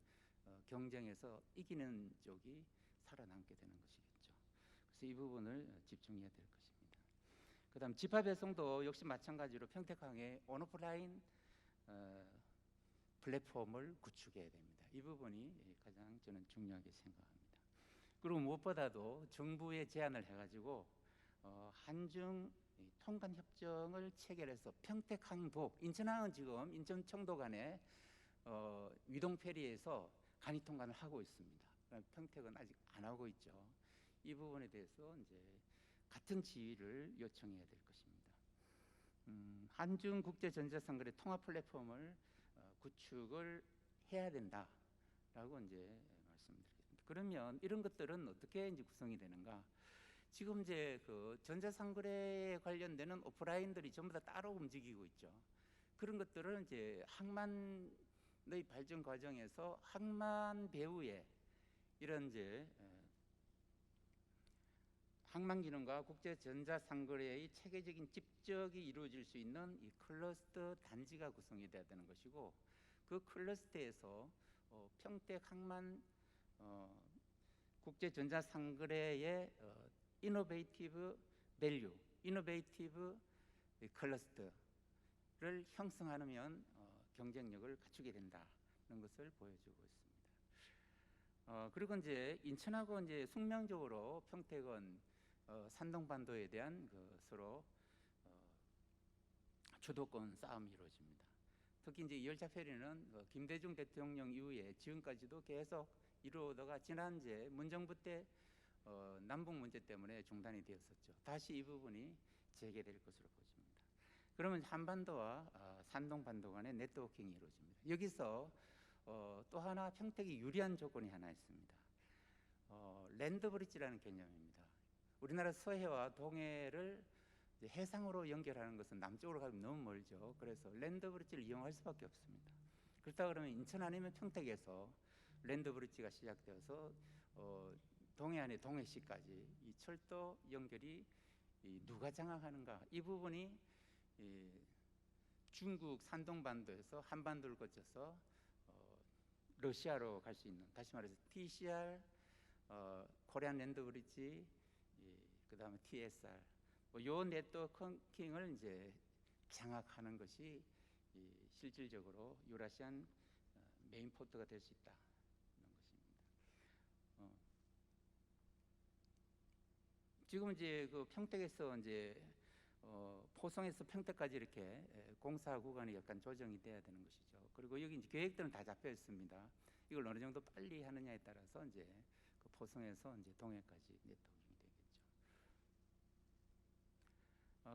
경쟁에서 이기는 쪽이 살아남게 되는 것이겠죠. 그래서 이 부분을 집중해야 될 것입니다. 그다음 지파 배송도 역시 마찬가지로 평택항에 온오프라인 플랫폼을 구축해야 됩니다. 이 부분이 가장 저는 중요하게 생각합니다. 그리고 무엇보다도 정부에 제안을 해가지고 한중 통관 협정을 체결해서 평택항도, 인천항은 지금 인천 청도 간에 위동 페리에서 간이 통관을 하고 있습니다. 평택은 아직 안 하고 있죠. 이 부분에 대해서 이제 같은 지위를 요청해야 될 것입니다. 한중 국제 전자상거래 통합 플랫폼을 구축을 해야 된다라고 이제 말씀드리겠습니다. 그러면 이런 것들은 어떻게 이제 구성이 되는가? 지금 이제 전자상거래에 관련되는 오프라인들이 전부 다 따로 움직이고 있죠. 그런 것들은 이제 항만의 발전 과정에서 항만 배후에 이런 이제 항만 기능과 국제 전자상거래의 체계적인 집적이 이루어질 수 있는 이 클러스터 단지가 구성이 돼야 되는 것이고, 그 클러스터에서 평택 항만 국제 전자상거래의 이노베이티브 밸류, 이노베이티브 클러스터를 형성하면 경쟁력을 갖추게 된다는 것을 보여주고 있습니다. 그리고 이제 인천하고 이제 숙명적으로 평택은 산동반도에 대한 서로 주도권 싸움이 이루어집니다. 특히 이제 열차 페리는 김대중 대통령 이후에 지금까지도 계속 이루어다가 지난 이제 문정부 때 남북 문제 때문에 중단이 되었었죠. 다시 이 부분이 재개될 것으로 보입니다. 그러면 한반도와 산동반도 간의 네트워킹이 이루어집니다. 여기서 또 하나 평택이 유리한 조건이 하나 있습니다. 랜드 브릿지라는 개념입니다. 우리나라 서해와 동해를 해상으로 연결하는 것은 남쪽으로 가면 너무 멀죠. 그래서 랜드 브릿지를 이용할 수밖에 없습니다. 그렇다 그러면 인천 아니면 평택에서 랜드 브릿지가 시작되어서 동해안의 동해시까지 이 철도 연결이 누가 장악하는가, 이 부분이 중국 산동반도에서 한반도를 거쳐서 러시아로 갈 수 있는, 다시 말해서 TCR, 코리안 랜드 브릿지, 그다음에 TSR, 요 네트워킹을 이제 장악하는 것이 실질적으로 유라시안 메인 포트가 될 수 있다. 지금 이제 평택에서 이제 포성에서 평택까지 이렇게 공사 구간이 약간 조정이 돼야 되는 것이죠. 그리고 여기 이제 계획들은 다 잡혀 있습니다. 이걸 어느 정도 빨리 하느냐에 따라서 이제 포성에서 이제 동해까지 네트워킹이 되겠죠.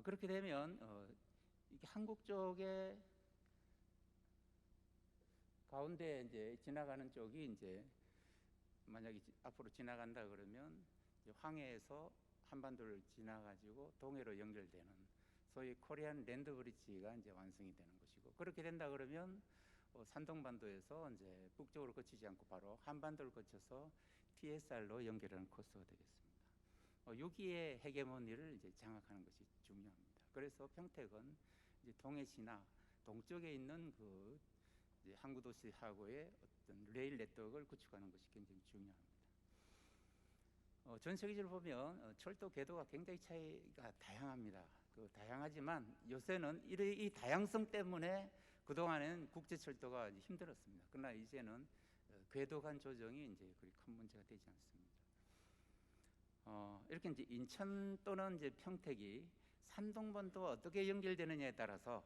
그렇게 되면 이게 한국 쪽에 가운데 이제 지나가는 쪽이 이제 만약에 앞으로 지나간다 그러면 이제 황해에서 한반도를 지나가지고 동해로 연결되는 소위 코리안 랜드 브릿지가 이제 완성이 되는 것이고, 그렇게 된다 그러면 산동반도에서 이제 북쪽으로 거치지 않고 바로 한반도를 거쳐서 TSR로 연결하는 코스가 되겠습니다. 여기에 헤게모니를 이제 장악하는 것이 중요합니다. 그래서 평택은 이제 동해시나 동쪽에 있는 그 이제 항구 도시하고의 어떤 레일 네트워크를 구축하는 것이 굉장히 중요합니다. 전 세계적으로 보면 철도 궤도가 굉장히 차이가 다양합니다. 다양하지만 요새는 이 다양성 때문에 그동안에는 국제철도가 이제 힘들었습니다. 그러나 이제는 궤도 간 조정이 이제 그리 큰 문제가 되지 않습니다. 이렇게 이제 인천 또는 이제 평택이 산동반도와 어떻게 연결되느냐에 따라서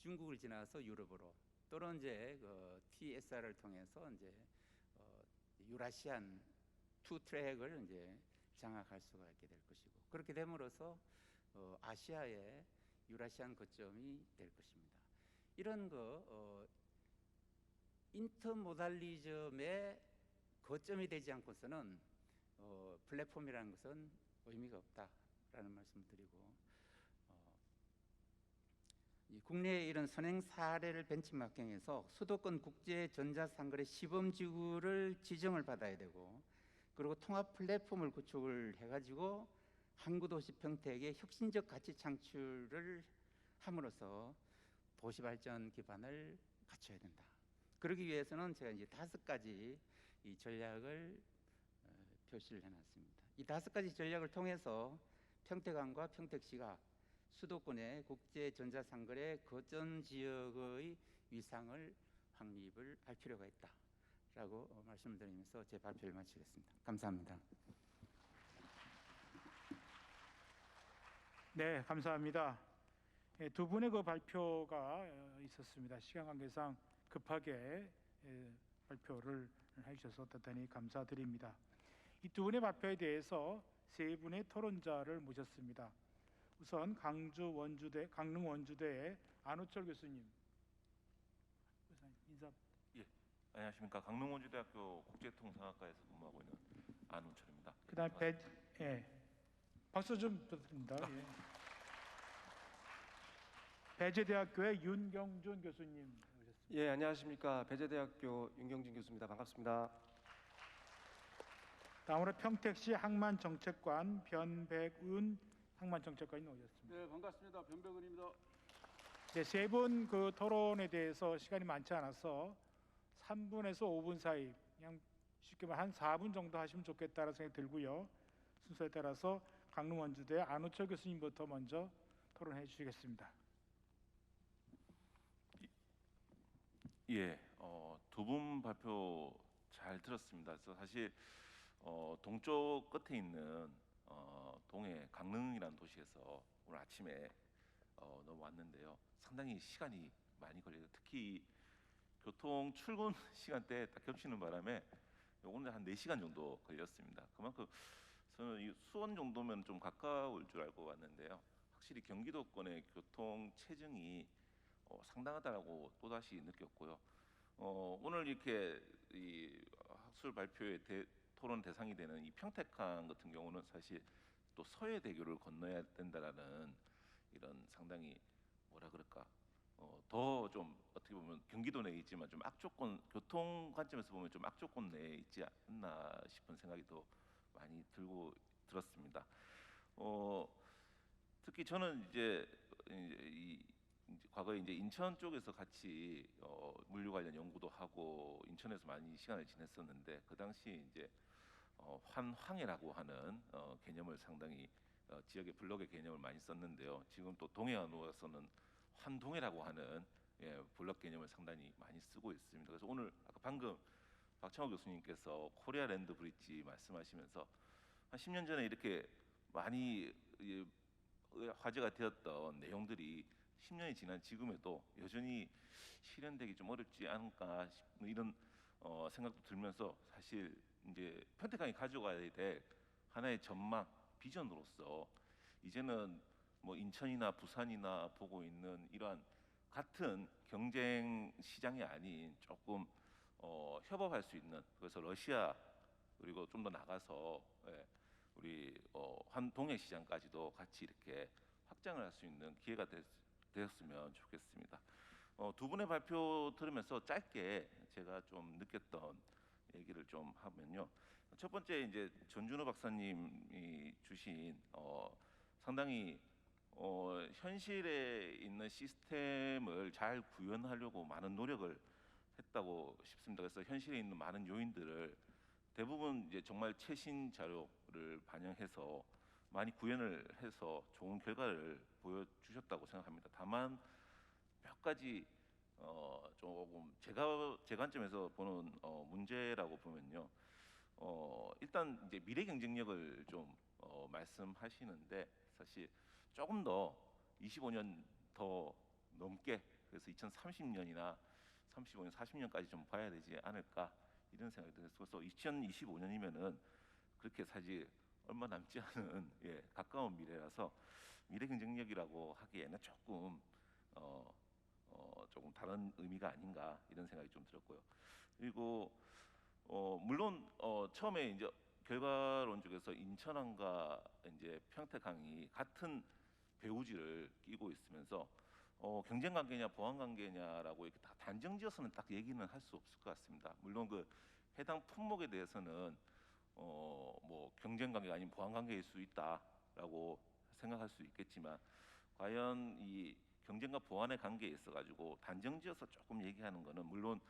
중국을 지나서 유럽으로, 또는 이제 TSR을 통해서 이제 유라시안 투 트랙을 이제 장악할 수가 있게 될 것이고, 그렇게 됨으로써 아시아의 유라시안 거점이 될 것입니다. 이런 인터모달리즘의 거점이 되지 않고서는 플랫폼이라는 것은 의미가 없다라는 말씀을 드리고, 이 국내의 이런 선행 사례를 벤치마킹해서 수도권 국제 전자상거래 시범지구를 지정을 받아야 되고, 그리고 통합 플랫폼을 구축을 해가지고 항구도시 평택의 혁신적 가치 창출을 함으로써 도시 발전 기반을 갖춰야 된다. 그러기 위해서는 제가 이제 5가지 이 전략을 표시를 해놨습니다. 이 5가지 전략을 통해서 평택항과 평택시가 수도권의 국제 전자상거래 거점 지역의 위상을 확립을 할 필요가 있다라고 말씀을 드리면서 제 발표를 마치겠습니다. 감사합니다. 네, 감사합니다. 두 분의 그 발표가 있었습니다. 시간 관계상 급하게 발표를 해주셔서 대단히 감사드립니다. 이 두 분의 발표에 대해서 세 분의 토론자를 모셨습니다. 우선 강릉 원주대의 안우철 교수님. 인사. 예, 안녕하십니까. 강릉 원주대학교 국제통상학과에서 근무하고 있는 안우철입니다. 그다음 박수 좀 부탁드립니다. 예. 배재대학교의 윤경준 교수님 모셨습니다. 예, 안녕하십니까. 배재대학교 윤경준 교수입니다. 반갑습니다. 다음으로 평택시 항만정책관 변백은 항만정책관이 오셨습니다. 네, 반갑습니다. 변백은입니다. 네, 세 분 그 토론에 대해서 시간이 많지 않아서 3분에서 5분 사이, 그냥 쉽게 말해 한 4분 정도 하시면 좋겠다는 생각이 들고요. 순서에 따라서 강릉 원주대 안우철 교수님부터 먼저 토론해 주시겠습니다. 예, 두 분 발표 잘 들었습니다. 그래서 사실 동쪽 끝에 있는 동해 강릉이라는 도시에서 오늘 아침에 넘어왔는데요. 상당히 시간이 많이 걸려요. 특히 교통 출근 시간대에 딱 겹치는 바람에 오늘 한 4시간 정도 걸렸습니다. 그만큼 저는 이 수원 정도면 좀 가까울 줄 알고 왔는데요. 확실히 경기도권의 교통 체증이 상당하다라고 또다시 느꼈고요. 오늘 이렇게 이 학술 발표의 토론 대상이 되는 이 평택항 같은 경우는 사실 또 서해대교를 건너야 된다라는 이런 상당히 뭐라 그럴까 더 좀 어떻게 보면 경기도 내에 있지만 좀 악조건, 교통 관점에서 보면 좀 악조건 내에 있지 않나 싶은 생각이 더 많이 들었습니다. 특히 저는 이제 과거에 이제 인천 쪽에서 같이 물류 관련 연구도 하고 인천에서 많이 시간을 지냈었는데, 그 당시 이제 환황해라고 하는 개념을 상당히 지역의 블록의 개념을 많이 썼는데요. 지금 또 동해안으로서는 환동해라고 하는 블록 개념을 상당히 많이 쓰고 있습니다. 그래서 오늘 아까 방금 박창호 교수님께서 코리아 랜드 브릿지 말씀하시면서 한 10년 전에 이렇게 많이 화제가 되었던 내용들이 10년이 지난 지금에도 여전히 실현되기 좀 어렵지 않을까 싶은 이런 생각도 들면서, 사실 이제 평택항이 가져가야 될 하나의 전망, 비전으로서 이제는 뭐 인천이나 부산이나 보고 있는 이러한 같은 경쟁 시장이 아닌 조금 협업할 수 있는, 그래서 러시아 그리고 좀 더 나가서 우리 한 동해 시장까지도 같이 이렇게 확장을 할 수 있는 기회가 되었으면 좋겠습니다. 두 분의 발표 들으면서 짧게 제가 좀 느꼈던 얘기를 좀 하면요. 첫 번째 이제 전준호 박사님이 주신 상당히 현실에 있는 시스템을 잘 구현하려고 많은 노력을 했다고 싶습니다. 그래서 현실에 있는 많은 요인들을 대부분 이제 정말 최신 자료를 반영해서 많이 구현을 해서 좋은 결과를 보여주셨다고 생각합니다. 다만 몇 가지 조금 제 관점에서 보는 문제라고 보면요. 일단 이제 미래 경쟁력을 좀 말씀하시는데 사실 조금 더 25년 더 넘게, 그래서 2030년이나 35년, 40년까지 좀 봐야 되지 않을까 이런 생각이 들어서, 그래서 2025년이면은 그렇게 사실 얼마 남지 않은 가까운 미래라서 미래 경쟁력이라고 하기에는 조금 조금 다른 의미가 아닌가 이런 생각이 좀 들었고요. 그리고 물론 처음에 이제 결과론적에서 인천항과 이제 평택항이 같은 배후지를 끼고 있으면서 경쟁 관계냐 보완 관계냐라고 이렇게 다 단정지어서는 딱 얘기는 할 수 없을 것 같습니다. 물론 그 해당 품목에 대해서는 뭐 경쟁 관계가 아닌 보완 관계일 수 있다라고 생각할 수 있겠지만, 과연 이 경쟁과 보완의 관계에 있어 가지고 단정지어서 조금 얘기하는 거는 물론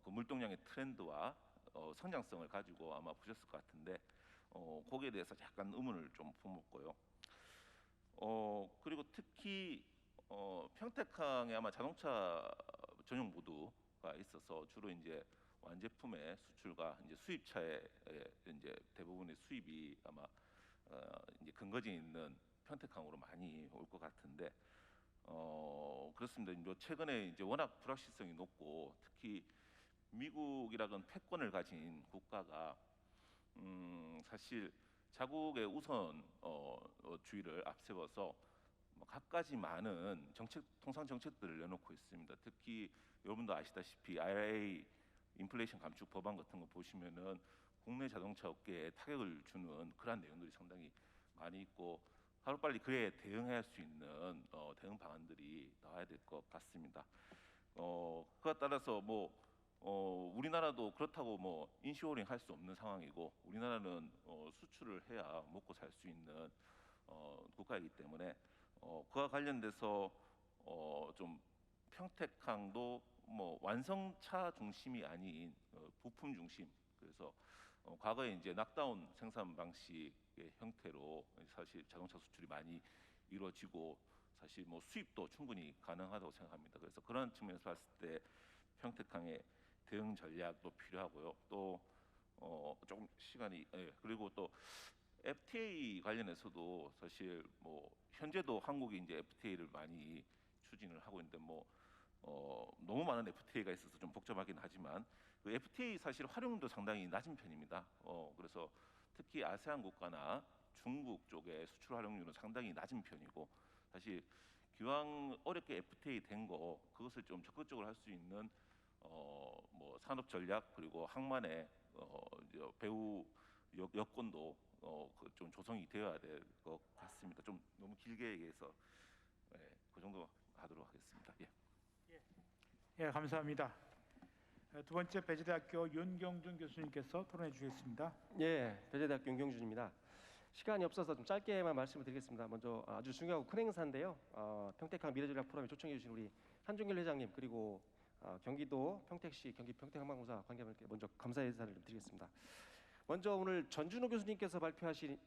그 물동량의 트렌드와 성장성을 가지고 아마 보셨을 것 같은데 거기에 대해서 약간 의문을 좀 품었고요. 그리고 특히 평택항에 아마 자동차 전용 모두가 있어서 주로 이제 완제품의 수출과 이제 수입차의 이제 대부분의 수입이 아마 이제 근거지 있는 평택항으로 많이 올 것 같은데 그렇습니다. 이제 최근에 이제 워낙 불확실성이 높고 특히 미국이라는 패권을 가진 국가가 사실 자국의 우선주의를 앞세워서 갖가지 많은 통상 정책들을 내놓고 있습니다. 특히 여러분도 아시다시피 IRA 인플레이션 감축 법안 같은 거 보시면은 국내 자동차 업계에 타격을 주는 그런 내용들이 상당히 많이 있고 하루빨리 그에 대응할 수 있는 대응 방안들이 나와야 될 것 같습니다. 그에 따라서 뭐 우리나라도 그렇다고 뭐 인쇼어링 할 수 없는 상황이고, 우리나라는 수출을 해야 먹고 살 수 있는 국가이기 때문에 그와 관련돼서 좀 평택항도 뭐 완성차 중심이 아닌 부품 중심, 그래서 과거에 이제 락다운 생산 방식의 형태로 사실 자동차 수출이 많이 이루어지고 사실 뭐 수입도 충분히 가능하다고 생각합니다. 그래서 그런 측면에서 봤을 때 평택항의 대응 전략도 필요하고요. 또 조금 시간이 그리고 또 FTA 관련해서도 사실 뭐 현재도 한국이 이제 FTA를 많이 추진을 하고 있는데 뭐 너무 많은 FTA가 있어서 좀 복잡하긴 하지만 그 FTA 사실 활용도 상당히 낮은 편입니다. 그래서 특히 아세안 국가나 중국 쪽의 수출 활용률은 상당히 낮은 편이고, 사실 기왕 어렵게 FTA 된 거 그것을 좀 적극적으로 할 수 있는 뭐 산업 전략 그리고 항만의 배후 여건도 좀 조성이 되어야 될 것 같습니다. 좀 너무 길게 얘기해서 그 정도 하도록 하겠습니다. 예, 감사합니다. 두 번째 배재대학교 윤경준 교수님께서 토론해 주시겠습니다. 예, 배재대학교 윤경준입니다. 시간이 없어서 좀 짧게만 말씀을 드리겠습니다. 먼저 아주 중요하고 큰 행사인데요. 평택항 미래전략 포럼에 초청해 주신 우리 한종길 회장님, 그리고 경기도 평택시 경기 평택항만공사 관계자분께 먼저 감사 인사를 드리겠습니다. 먼저 오늘 전준호 교수님께서 발표하신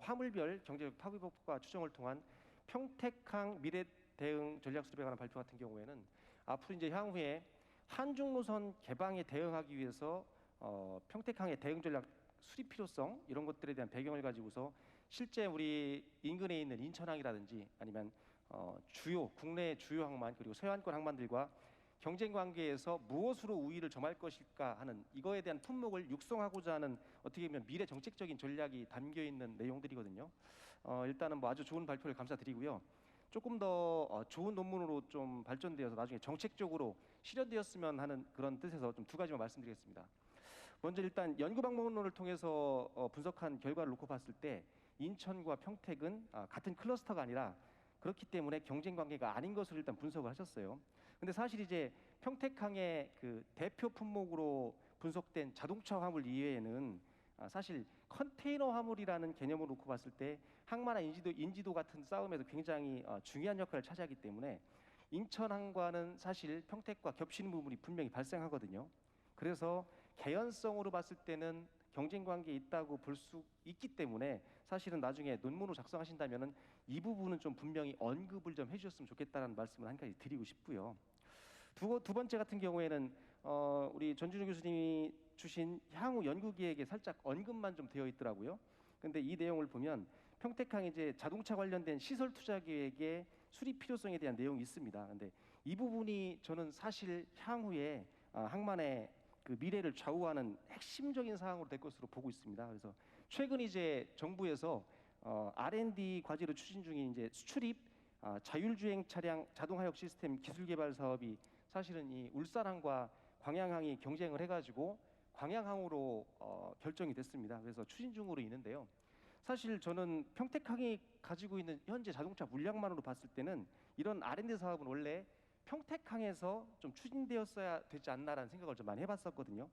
화물별 경제력 파괴법과 추정을 통한 평택항 미래 대응 전략 수립에 관한 발표 같은 경우에는 앞으로 이제 향후에 한중 노선 개방에 대응하기 위해서 평택항의 대응 전략 수립 필요성 이런 것들에 대한 배경을 가지고서 실제 우리 인근에 있는 인천항이라든지 아니면 국내 주요 항만 그리고 서해안권 항만들과 경쟁 관계에서 무엇으로 우위를 점할 것일까 하는 이거에 대한 품목을 육성하고자 하는 어떻게 보면 미래 정책적인 전략이 담겨 있는 내용들이거든요. 일단은 뭐 아주 좋은 발표를 감사드리고요. 조금 더 좋은 논문으로 좀 발전되어서 나중에 정책적으로 실현되었으면 하는 그런 뜻에서 좀 두 가지만 말씀드리겠습니다. 먼저 일단 연구 방법론을 통해서 분석한 결과를 놓고 봤을 때 인천과 평택은 같은 클러스터가 아니라 그렇기 때문에 경쟁 관계가 아닌 것을 일단 분석을 하셨어요. 근데 사실 이제 평택항의 그 대표 품목으로 분석된 자동차 화물 이외에는 사실 컨테이너 화물이라는 개념을 놓고 봤을 때 항만화 인지도 같은 싸움에서 굉장히 중요한 역할을 차지하기 때문에 인천항과는 사실 평택과 겹치는 부분이 분명히 발생하거든요. 그래서 개연성으로 봤을 때는 경쟁 관계에 있다고 볼 수 있기 때문에 사실은 나중에 논문을 작성하신다면은 이 부분은 좀 분명히 언급을 좀 해주셨으면 좋겠다는 말씀을 한 가지 드리고 싶고요. 두 번째 같은 경우에는 우리 전준우 교수님이 주신 향후 연구 계획에 살짝 언급만 좀 되어 있더라고요. 근데 이 내용을 보면 평택항 이제 자동차 관련된 시설 투자 계획의 수립 필요성에 대한 내용이 있습니다. 근데 이 부분이 저는 사실 향후에 항만의 그 미래를 좌우하는 핵심적인 사항으로 될 것으로 보고 있습니다. 그래서 최근 이제 정부에서 R&D 과제로 추진 중인 이제 수출입 자율주행 차량 자동화역 시스템 기술 개발 사업이 사실은 이 울산항과 광양항이 경쟁을 해가지고 광양항으로 결정이 됐습니다. 그래서 추진 중으로 있는데요. 사실 저는 평택항이 가지고 있는 현재 자동차 물량만으로 봤을 때는 이런 R&D 사업은 원래 평택항에서 좀 추진되었어야 되지 않나라는 생각을 좀 많이 해봤었거든요.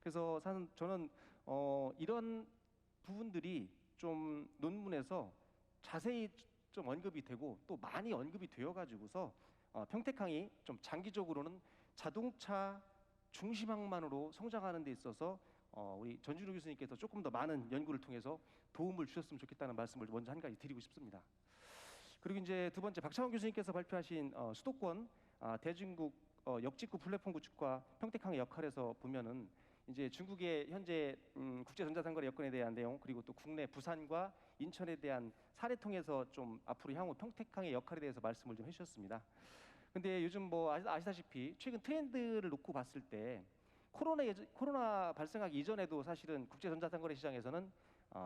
그래서 저는 이런 부분들이 좀 논문에서 자세히 좀 언급이 되고 또 많이 언급이 되어가지고서 평택항이 좀 장기적으로는 자동차 중심항만으로 성장하는 데 있어서 우리 전준우 교수님께서 조금 더 많은 연구를 통해서 도움을 주셨으면 좋겠다는 말씀을 먼저 한 가지 드리고 싶습니다. 그리고 이제 두 번째 박창원 교수님께서 발표하신 수도권 대중국 역직구 플랫폼 구축과 평택항의 역할에서 보면은 이제 중국의 현재 국제 전자상거래 여건에 대한 내용 그리고 또 국내 부산과 인천에 대한 사례 통해서 좀 앞으로 향후 평택항의 역할에 대해서 말씀을 좀 해주셨습니다. 근데 요즘 뭐 아시다시피 최근 트렌드를 놓고 봤을 때 코로나 발생하기 이전에도 사실은 국제 전자상거래 시장에서는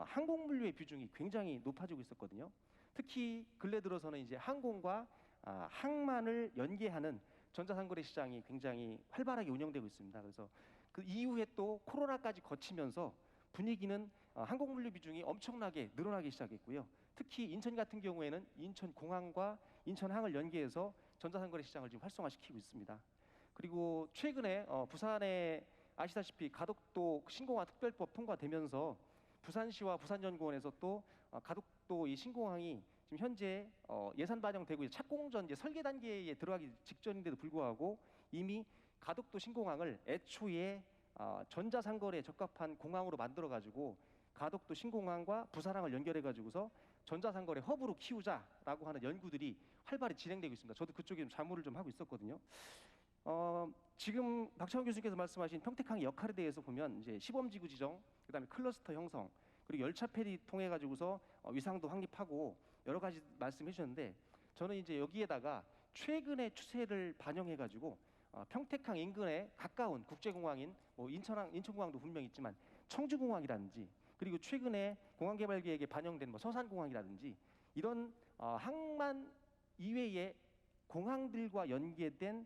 항공 물류의 비중이 굉장히 높아지고 있었거든요. 특히 근래 들어서는 이제 항공과 항만을 연계하는 전자상거래 시장이 굉장히 활발하게 운영되고 있습니다. 그래서 그 이후에 또 코로나까지 거치면서 분위기는 항공 물류 비중이 엄청나게 늘어나기 시작했고요. 특히 인천 같은 경우에는 인천공항과 인천항을 연계해서 전자상거래 시장을 지금 활성화시키고 있습니다. 그리고 최근에 부산에 아시다시피 가덕도 신공항 특별법 통과되면서 부산시와 부산연구원에서 또 가덕도 이 신공항이 지금 현재 예산 반영되고 착공전 이제 설계 단계에 들어가기 직전인데도 불구하고 이미 가덕도 신공항을 애초에 전자상거래에 적합한 공항으로 만들어가지고 가덕도 신공항과 부산항을 연결해가지고서 전자상거래 허브로 키우자라고 하는 연구들이 활발히 진행되고 있습니다. 저도 그쪽에 좀 자문을 좀 하고 있었거든요. 지금 박창원 교수님께서 말씀하신 평택항의 역할에 대해서 보면 이제 시범지구 지정, 그다음에 클러스터 형성, 그리고 열차 페리 통해 가지고서 위상도 확립하고 여러 가지 말씀해 주셨는데 저는 이제 여기에다가 최근의 추세를 반영해 가지고 평택항 인근에 가까운 국제공항인 뭐 인천공항도 분명히 있지만 청주공항이라든지 그리고 최근에 공항개발 계획에 반영된 뭐 서산공항이라든지 이런 항만 이외의 공항들과 연계된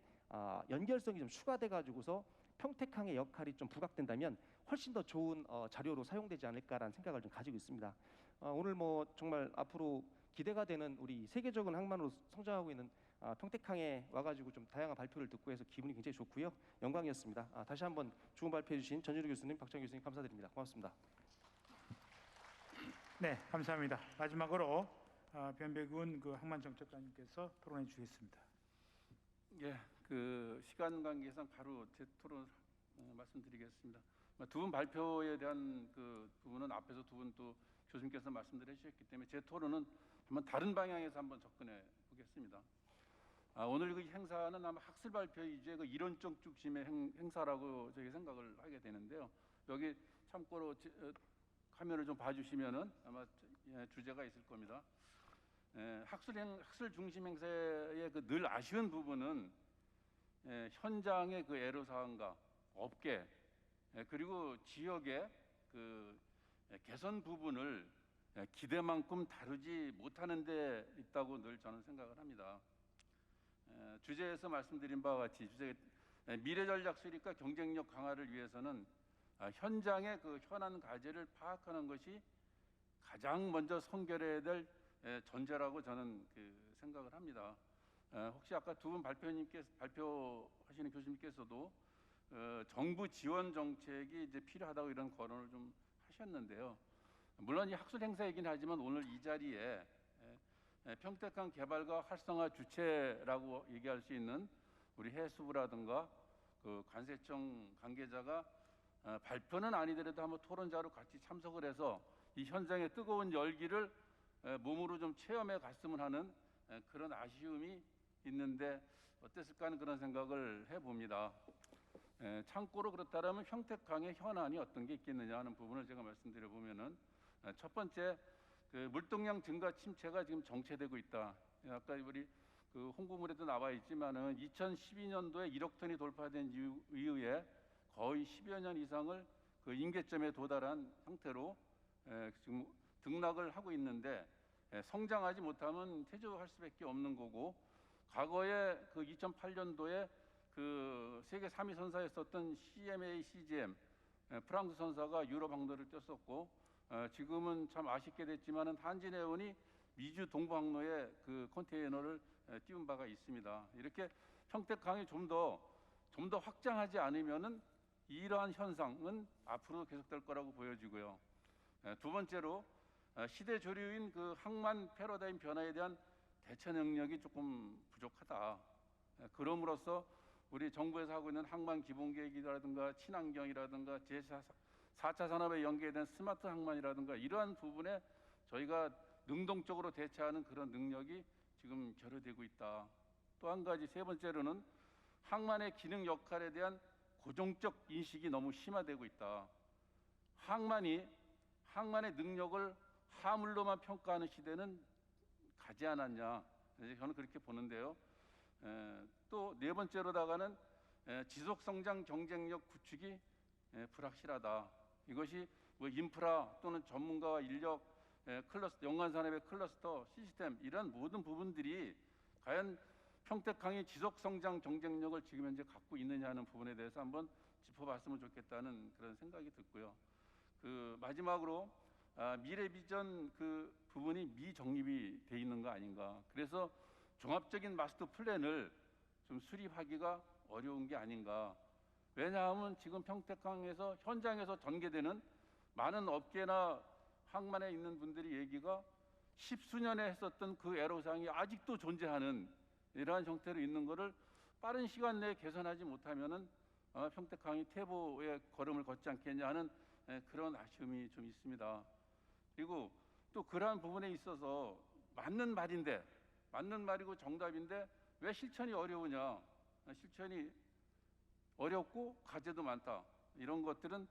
연결성이 좀 추가돼 가지고서 평택항의 역할이 좀 부각된다면 훨씬 더 좋은 자료로 사용되지 않을까라는 생각을 좀 가지고 있습니다. 오늘 뭐 정말 앞으로 기대가 되는 우리 세계적인 항만으로 성장하고 있는 평택항에 와가지고 좀 다양한 발표를 듣고 해서 기분이 굉장히 좋고요. 영광이었습니다. 다시 한번 좋은 발표해 주신 전준우 교수님, 박정희 교수님 감사드립니다. 고맙습니다. 네, 감사합니다. 마지막으로 변백운 그 항만정책관님께서 토론해 주시겠습니다. 예, 그 시간 관계상 바로 제 토론 말씀드리겠습니다. 두 분 발표에 대한 그 부분은 앞에서 두 분 또 교수님께서 말씀을 해주셨기 때문에 제 토론은 한번 다른 방향에서 한번 접근해 보겠습니다. 오늘 그 행사는 아마 학술 발표 이제 그 이론적 중심의 행사라고 저희 생각을 하게 되는데요. 여기 참고로 화면을 좀 봐주시면은 아마 주제가 있을 겁니다. 학술 중심 행사의 그 늘 아쉬운 부분은 현장의 그 애로 사항과 업계 그리고 지역의 그 개선 부분을 기대만큼 다루지 못하는 데 있다고 늘 저는 생각을 합니다. 주제에서 말씀드린 바와 같이 미래 전략 수립과 경쟁력 강화를 위해서는 현장의 그 현안 과제를 파악하는 것이 가장 먼저 선결해야 될 전제라고 저는 생각을 합니다. 혹시 아까 두 분 발표하시는 교수님께서도 정부 지원 정책이 이제 필요하다고 이런 거론을 좀 하셨는데요. 물론 이 학술 행사이긴 하지만 오늘 이 자리에 평택항 개발과 활성화 주체라고 얘기할 수 있는 우리 해수부라든가 그 관세청 관계자가 발표는 아니더라도 한번 토론자로 같이 참석을 해서 이 현장의 뜨거운 열기를 몸으로 좀 체험해 갔으면 하는 그런 아쉬움이 있는데 어땠을까 하는 그런 생각을 해봅니다. 참고로 그렇다면 평택항의 현안이 어떤 게 있겠느냐 하는 부분을 제가 말씀드려 보면은 첫 번째 그 물동량 증가 침체가 지금 정체되고 있다. 아까 우리 그 홍보물에도 나와 있지만은 2012년도에 1억 톤이 돌파된 이후에 거의 10여 년 이상을 그 임계점에 도달한 상태로 지금 등락을 하고 있는데 성장하지 못하면 퇴조할 수밖에 없는 거고 과거에 그 2008년도에 그 세계 3위 선사였었던 CMA, CGM 프랑스 선사가 유럽 항로를 떴었고 지금은 참 아쉽게 됐지만은 한진해운이 미주 동부 항로에 그 컨테이너를 띄운 바가 있습니다. 이렇게 평택항이 좀 더 확장하지 않으면은 이러한 현상은 앞으로 계속될 거라고 보여지고요. 두 번째로 시대 조류인 그 항만 패러다임 변화에 대한 대처 능력이 조금 부족하다. 그럼으로써 우리 정부에서 하고 있는 항만 기본계획이라든가 친환경이라든가 제4차 산업에 연계된 스마트 항만이라든가 이러한 부분에 저희가 능동적으로 대처하는 그런 능력이 지금 결여되고 있다. 또 한 가지 세 번째로는 항만의 기능 역할에 대한 고정적 인식이 너무 심화되고 있다. 항만의 능력을 하물로만 평가하는 시대는 가지 않았냐. 저는 그렇게 보는데요. 또 네 번째로다가는 지속성장 경쟁력 구축이 불확실하다. 이것이 뭐 인프라 또는 전문가와 인력, 클러스터, 연관산업의 클러스터, 시스템 이런 모든 부분들이 과연 평택항이 지속성장 경쟁력을 지금 현재 갖고 있느냐 하는 부분에 대해서 한번 짚어봤으면 좋겠다는 그런 생각이 들고요. 그 마지막으로 미래 비전 그 부분이 미정립이 돼 있는 거 아닌가. 그래서 종합적인 마스터 플랜을 좀 수립하기가 어려운 게 아닌가. 왜냐하면 지금 평택항에서 현장에서 전개되는 많은 업계나 항만에 있는 분들이 얘기가 십수년에 했었던 그 애로사항이 아직도 존재하는 이러한 형태로 있는 것을 빠른 시간 내에 개선하지 못하면은 평택항이 퇴보의 걸음을 걷지 않겠냐 하는 그런 아쉬움이 좀 있습니다. 그리고 또 그러한 부분에 있어서 맞는 말이고 정답인데 왜 실천이 어려우냐. 실천이 어렵고 과제도 많다. 이런 것들은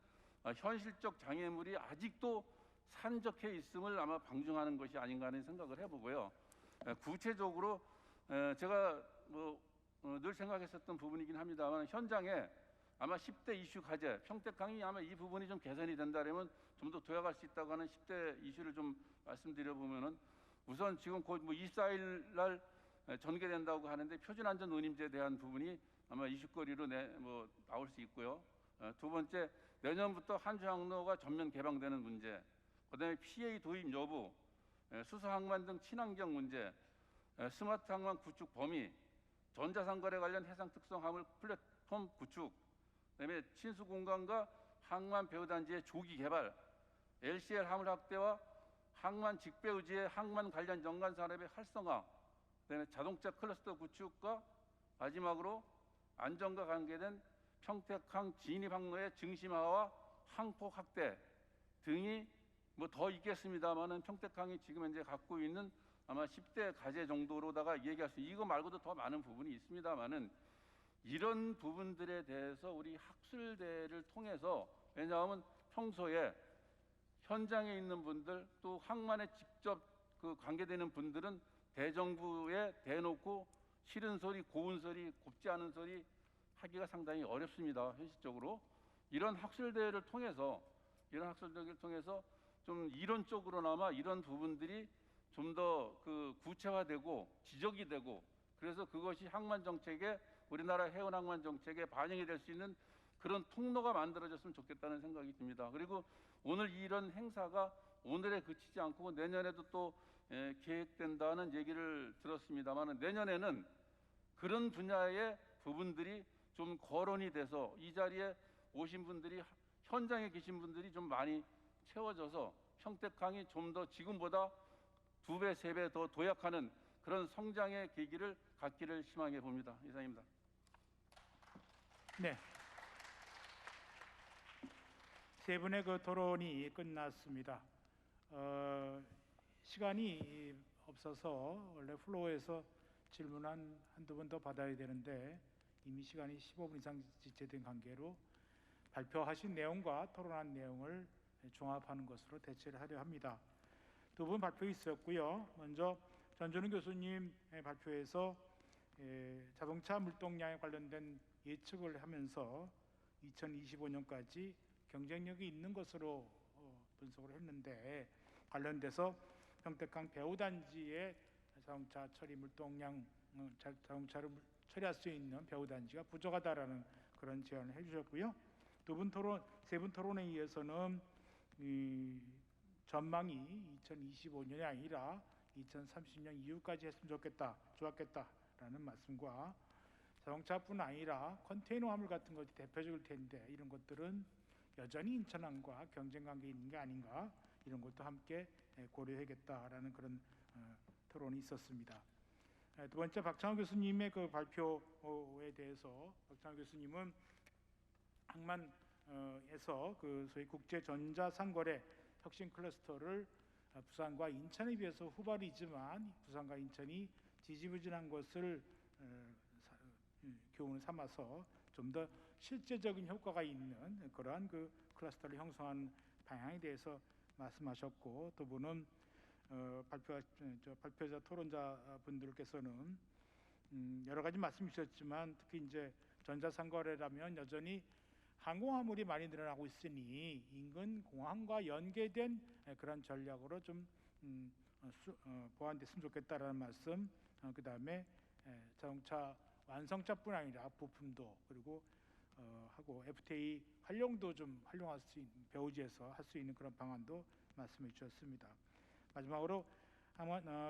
현실적 장애물이 아직도 산적해 있음을 아마 방증하는 것이 아닌가 하는 생각을 해보고요. 구체적으로 제가 늘 생각했었던 부분이긴 합니다만 현장에 아마 10대 이슈 과제, 평택항이 아마 이 부분이 좀 개선이 된다면 좀 더 도약할 수 있다고 하는 10대 이슈를 좀 말씀드려보면은 우선 지금 곧 24일 날 전개된다고 하는데 표준안전운임제에 대한 부분이 아마 이슈거리로 나올 수 있고요. 두 번째, 내년부터 한주항로가 전면 개방되는 문제, 그다음에 PA 도입 여부, 수소항만 등 친환경 문제, 스마트 항만 구축 범위, 전자상거래 관련 해상 특성 화물 플랫폼 구축, 그다음에 친수 공간과 항만 배후단지의 조기 개발, LCL 화물 확대와 항만 직배후지의 항만 관련 연관 산업의 활성화, 그다음에 자동차 클러스터 구축과 마지막으로 안전과 관계된 평택항 진입 항로의 증심화와 항폭 확대 등이 더 있겠습니다만은 평택항이 지금 현재 갖고 있는 아마 10대 과제 정도로다가 얘기할 수, 이거 말고도 더 많은 부분이 있습니다만은 이런 부분들에 대해서 우리 학술대를 통해서, 왜냐하면 평소에 현장에 있는 분들 또 항만에 직접 그 관계되는 분들은 대정부에 대놓고 싫은 소리, 고운 소리, 곱지 않은 소리 하기가 상당히 어렵습니다. 현실적으로 이런 학술대회를 통해서 좀 이론적으로나마 이런 부분들이 좀 더 그 구체화되고 지적이 되고, 그래서 그것이 항만 정책에, 우리나라 해운 항만 정책에 반영이 될 수 있는 그런 통로가 만들어졌으면 좋겠다는 생각이 듭니다. 그리고 오늘 이런 행사가 오늘에 그치지 않고 내년에도 또 계획된다는 얘기를 들었습니다만, 내년에는 그런 분야의 부분들이 좀 거론이 돼서 이 자리에 오신 분들이, 현장에 계신 분들이 좀 많이 채워져서 평택항이 좀 더 지금보다 2배, 3배 더 도약하는 그런 성장의 계기를 갖기를 희망해 봅니다. 이상입니다. 네. 세 분의 그 토론이 끝났습니다. 시간이 없어서 원래 플로어에서 질문 한두 번 더 받아야 되는데 이미 시간이 15분 이상 지체된 관계로 발표하신 내용과 토론한 내용을 종합하는 것으로 대체를 하려 합니다. 두 분 발표 있었고요. 먼저 전준우 교수님의 발표에서 자동차 물동량에 관련된 예측을 하면서 2025년까지 경쟁력이 있는 것으로 분석을 했는데, 관련돼서 평택항 배후단지의 자동차 처리 물동량, 자동차를 처리할 수 있는 배후단지가 부족하다라는 그런 제안을 해주셨고요. 세 분 토론에 의해서는 이 전망이 2025년이 아니라 2030년 이후까지 했으면 좋았겠다라는 말씀과, 자동차뿐 아니라 컨테이너 화물 같은 것이 대표적일 텐데 이런 것들은 여전히 인천항과 경쟁 관계에 있는 게 아닌가, 이런 것도 함께 고려해야겠다라는 그런 토론이 있었습니다. 두 번째, 박창호 교수님의 그 발표에 대해서, 박창호 교수님은 항만에서 그 소위 국제 전자 상거래 혁신 클러스터를 부산과 인천에 비해서 후발이지만 부산과 인천이 지지부진한 것을 교훈을 삼아서 좀 더 실제적인 효과가 있는 그러한 그 클러스터를 형성하는 방향에 대해서 말씀하셨고, 두 분은 발표자 토론자 분들께서는 여러 가지 말씀 주셨지만, 특히 이제 전자상거래라면 여전히 항공화물이 많이 늘어나고 있으니 인근 공항과 연계된 그런 전략으로 좀 보완됐으면 좋겠다라는 말씀, 그 다음에 자동차 완성차뿐 아니라 부품도, 그리고 하고 FTA 활용도 좀 활용할 수 있는, 배후지에서 할 수 있는 그런 방안도 말씀해 주셨습니다. 마지막으로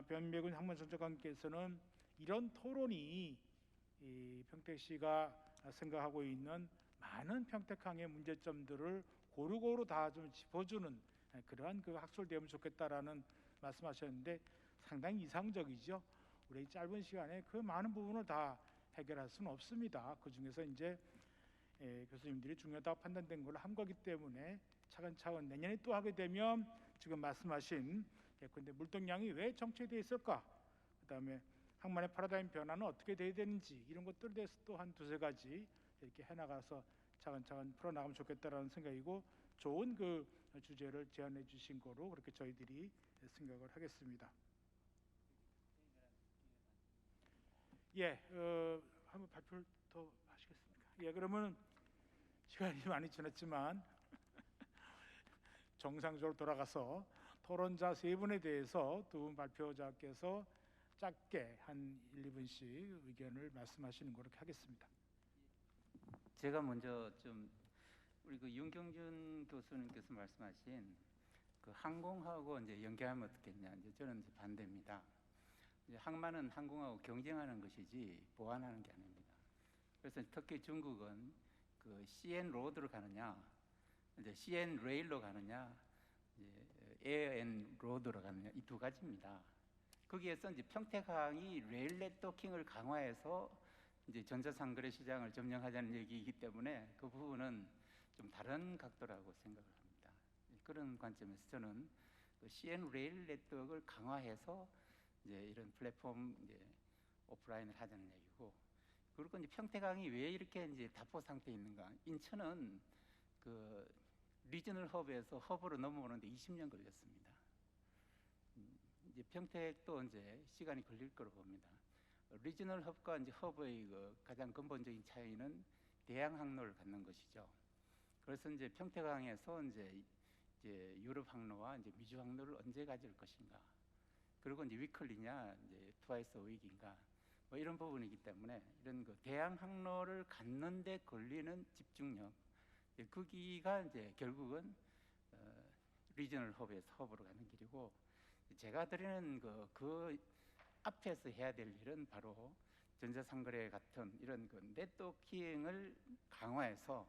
변배군 항만전자관께서는 이런 토론이 평택시가 생각하고 있는 많은 평택항의 문제점들을 고루고루 다 좀 짚어주는 그러한 그 학술되면 좋겠다라는 말씀하셨는데, 상당히 이상적이죠. 우리 짧은 시간에 그 많은 부분을 다 해결할 수는 없습니다. 그 중에서 이제 교수님들이 중요하다고 판단된 걸 한 거기 때문에 차근차근 내년에 또 하게 되면 지금 말씀하신 예컨대 물동량이 왜 정체되어 있을까, 그 다음에 항만의 패러다임 변화는 어떻게 돼야 되는지, 이런 것들에 대해서 또 한 두세 가지 이렇게 해나가서 차근차근 풀어나가면 좋겠다라는 생각이고, 좋은 그 주제를 제안해 주신 거로 그렇게 저희들이 생각을 하겠습니다. 한번 발표를 더 하시겠습니까? 그러면 시간이 많이 지났지만 정상적으로 돌아가서 토론자 세 분에 대해서 두 분 발표자께서 짧게 한 1, 2분씩 의견을 말씀하시는 거로 하겠습니다. 제가 먼저 좀 우리 그 윤경준 교수님께서 말씀하신 그 항공하고 이제 연계하면 어떻겠냐, 이제 저는 이제 반대입니다. 이제 항만은 항공하고 경쟁하는 것이지 보완하는 게 아닙니다. 그래서 특히 중국은 그 CN 로드로 가느냐, 이제 CN 레일로 가느냐, 이제 에어앤 로드로 가느냐, 이 두 가지입니다. 거기에서 이제 평택항이 레일 네트워킹을 강화해서 이제 전자상거래 시장을 점령하자는 얘기이기 때문에 그 부분은 좀 다른 각도라고 생각을 합니다. 그런 관점에서 저는 그 CN 레일 네트워크를 강화해서 이제 이런 플랫폼 이제 오프라인을 하자는 얘기고, 그리고 이제 평택항이 왜 이렇게 이제 답보 상태에 있는가? 인천은 그 리저널 허브에서 허브로 넘어오는데 20년 걸렸습니다. 이제 평택도 이제 시간이 걸릴 거로 봅니다. 리저널 허브과 이제 허브의 그 가장 근본적인 차이는 대양 항로를 갖는 것이죠. 그래서 이제 평택항에서 이제 이제 유럽 항로와 이제 미주 항로를 언제 가질 것인가. 그리고 이제 위클리냐, 이제 트와이스 어웨이인가. 뭐 이런 부분이기 때문에 이런 그 대양 항로를 갖는 데 걸리는 집중력, 거기가 이제 결국은 리저널 허브에서 허브로 가는 길이고, 제가 드리는 그 앞에서 해야 될 일은 바로 전자상거래 같은 이런 그 네트워킹을 강화해서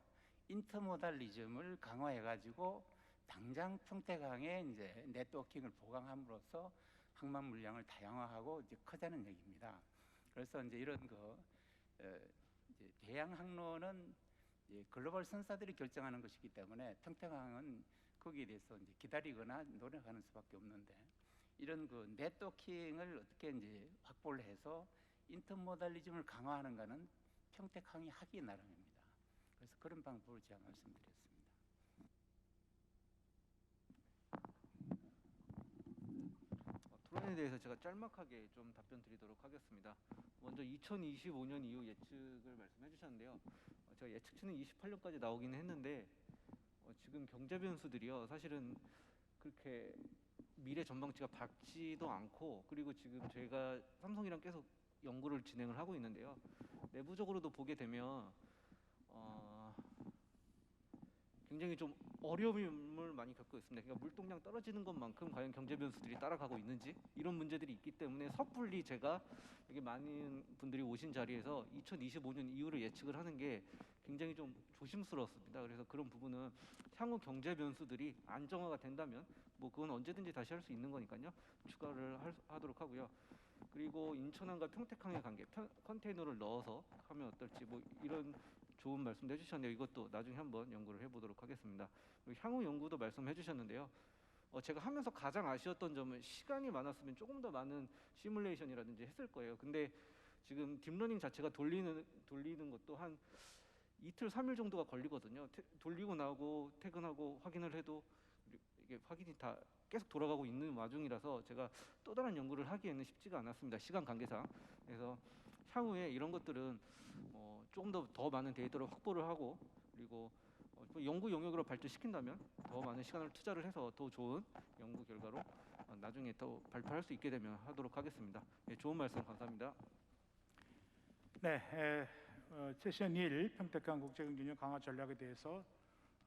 인터모달리즘을 강화해가지고 당장 평택항에 이제 네트워킹을 보강함으로써 항만 물량을 다양화하고 이제 커자는 얘기입니다. 그래서 이제 이런 이제 대양 항로는 이제 글로벌 선사들이 결정하는 것이기 때문에 평택항은 거기에 대해서 이제 기다리거나 노력하는 수밖에 없는데, 이런 그 네트워킹을 어떻게 이제 확보를 해서 인터모달리즘을 강화하는가는 평택항이 하기 나름입니다. 그래서 그런 방법을 제가 말씀드렸습니다. 토론에 대해서 제가 짤막하게 좀 답변 드리도록 하겠습니다. 먼저 2025년 이후 예측을 말씀해 주셨는데요. 제가 예측치는 28년까지 나오기는 했는데 지금 경제 변수들이요, 사실은 그렇게 미래 전망치가 밝지도 않고, 그리고 지금 저희가 삼성이랑 계속 연구를 진행을 하고 있는데요. 내부적으로도 보게 되면 굉장히 좀 어려움을 많이 겪고 있습니다. 그러니까 물동량 떨어지는 것만큼 과연 경제 변수들이 따라가고 있는지, 이런 문제들이 있기 때문에 섣불리 제가 여기 많은 분들이 오신 자리에서 2025년 이후를 예측을 하는 게 굉장히 좀 조심스럽습니다. 그래서 그런 부분은 향후 경제 변수들이 안정화가 된다면 뭐 그건 언제든지 다시 할 수 있는 거니까요. 추가를 하도록 하고요. 그리고 인천항과 평택항의 관계, 컨테이너를 넣어서 하면 어떨지 뭐 이런 좋은 말씀도 해주셨는데요. 이것도 나중에 한번 연구를 해보도록 하겠습니다. 그리고 향후 연구도 말씀해 주셨는데요. 제가 하면서 가장 아쉬웠던 점은 시간이 많았으면 조금 더 많은 시뮬레이션이라든지 했을 거예요. 근데 지금 딥러닝 자체가 돌리는 것도 한 이틀 3일 정도가 걸리거든요. 돌리고 나고 퇴근하고 확인을 해도 이게 확인이 다 계속 돌아가고 있는 와중이라서 제가 또 다른 연구를 하기에는 쉽지가 않았습니다. 시간 관계상. 그래서 향후에 이런 것들은 조금 더 많은 데이터를 확보를 하고, 그리고 연구 영역으로 발전시킨다면 더 많은 시간을 투자를 해서 더 좋은 연구 결과로 나중에 더 발표할 수 있게 되면 하도록 하겠습니다. 네, 좋은 말씀 감사합니다. 네, 세션 1 평택항 국제경쟁력 강화 전략에 대해서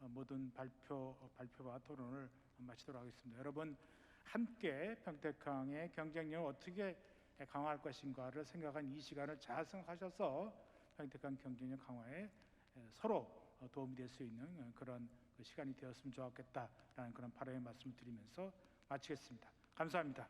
모든 발표와 토론을 마치도록 하겠습니다. 여러분 함께 평택항의 경쟁력을 어떻게 강화할 것인가를 생각한 이 시간을 잘 생각하셔서 평택항 경쟁력 강화에 서로 도움이 될 수 있는 그런 시간이 되었으면 좋겠다라는 그런 바람의 말씀을 드리면서 마치겠습니다. 감사합니다.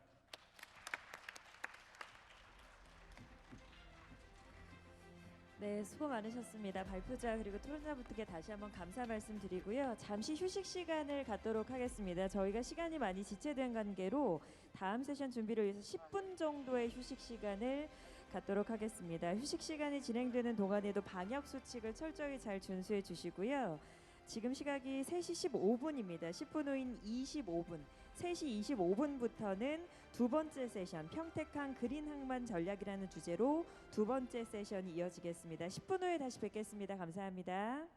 네, 수고 많으셨습니다. 발표자 그리고 토론자분들께 다시 한번 감사 말씀드리고요. 잠시 휴식 시간을 갖도록 하겠습니다. 저희가 시간이 많이 지체된 관계로 다음 세션 준비를 위해서 10분 정도의 휴식 시간을 갖도록 하겠습니다. 휴식 시간이 진행되는 동안에도 방역 수칙을 철저히 잘 준수해 주시고요. 지금 시각이 3시 15분입니다. 10분 후인 25분, 3시 25분부터는 두 번째 세션 평택항 그린 항만 전략이라는 주제로 두 번째 세션이 이어지겠습니다. 10분 후에 다시 뵙겠습니다. 감사합니다.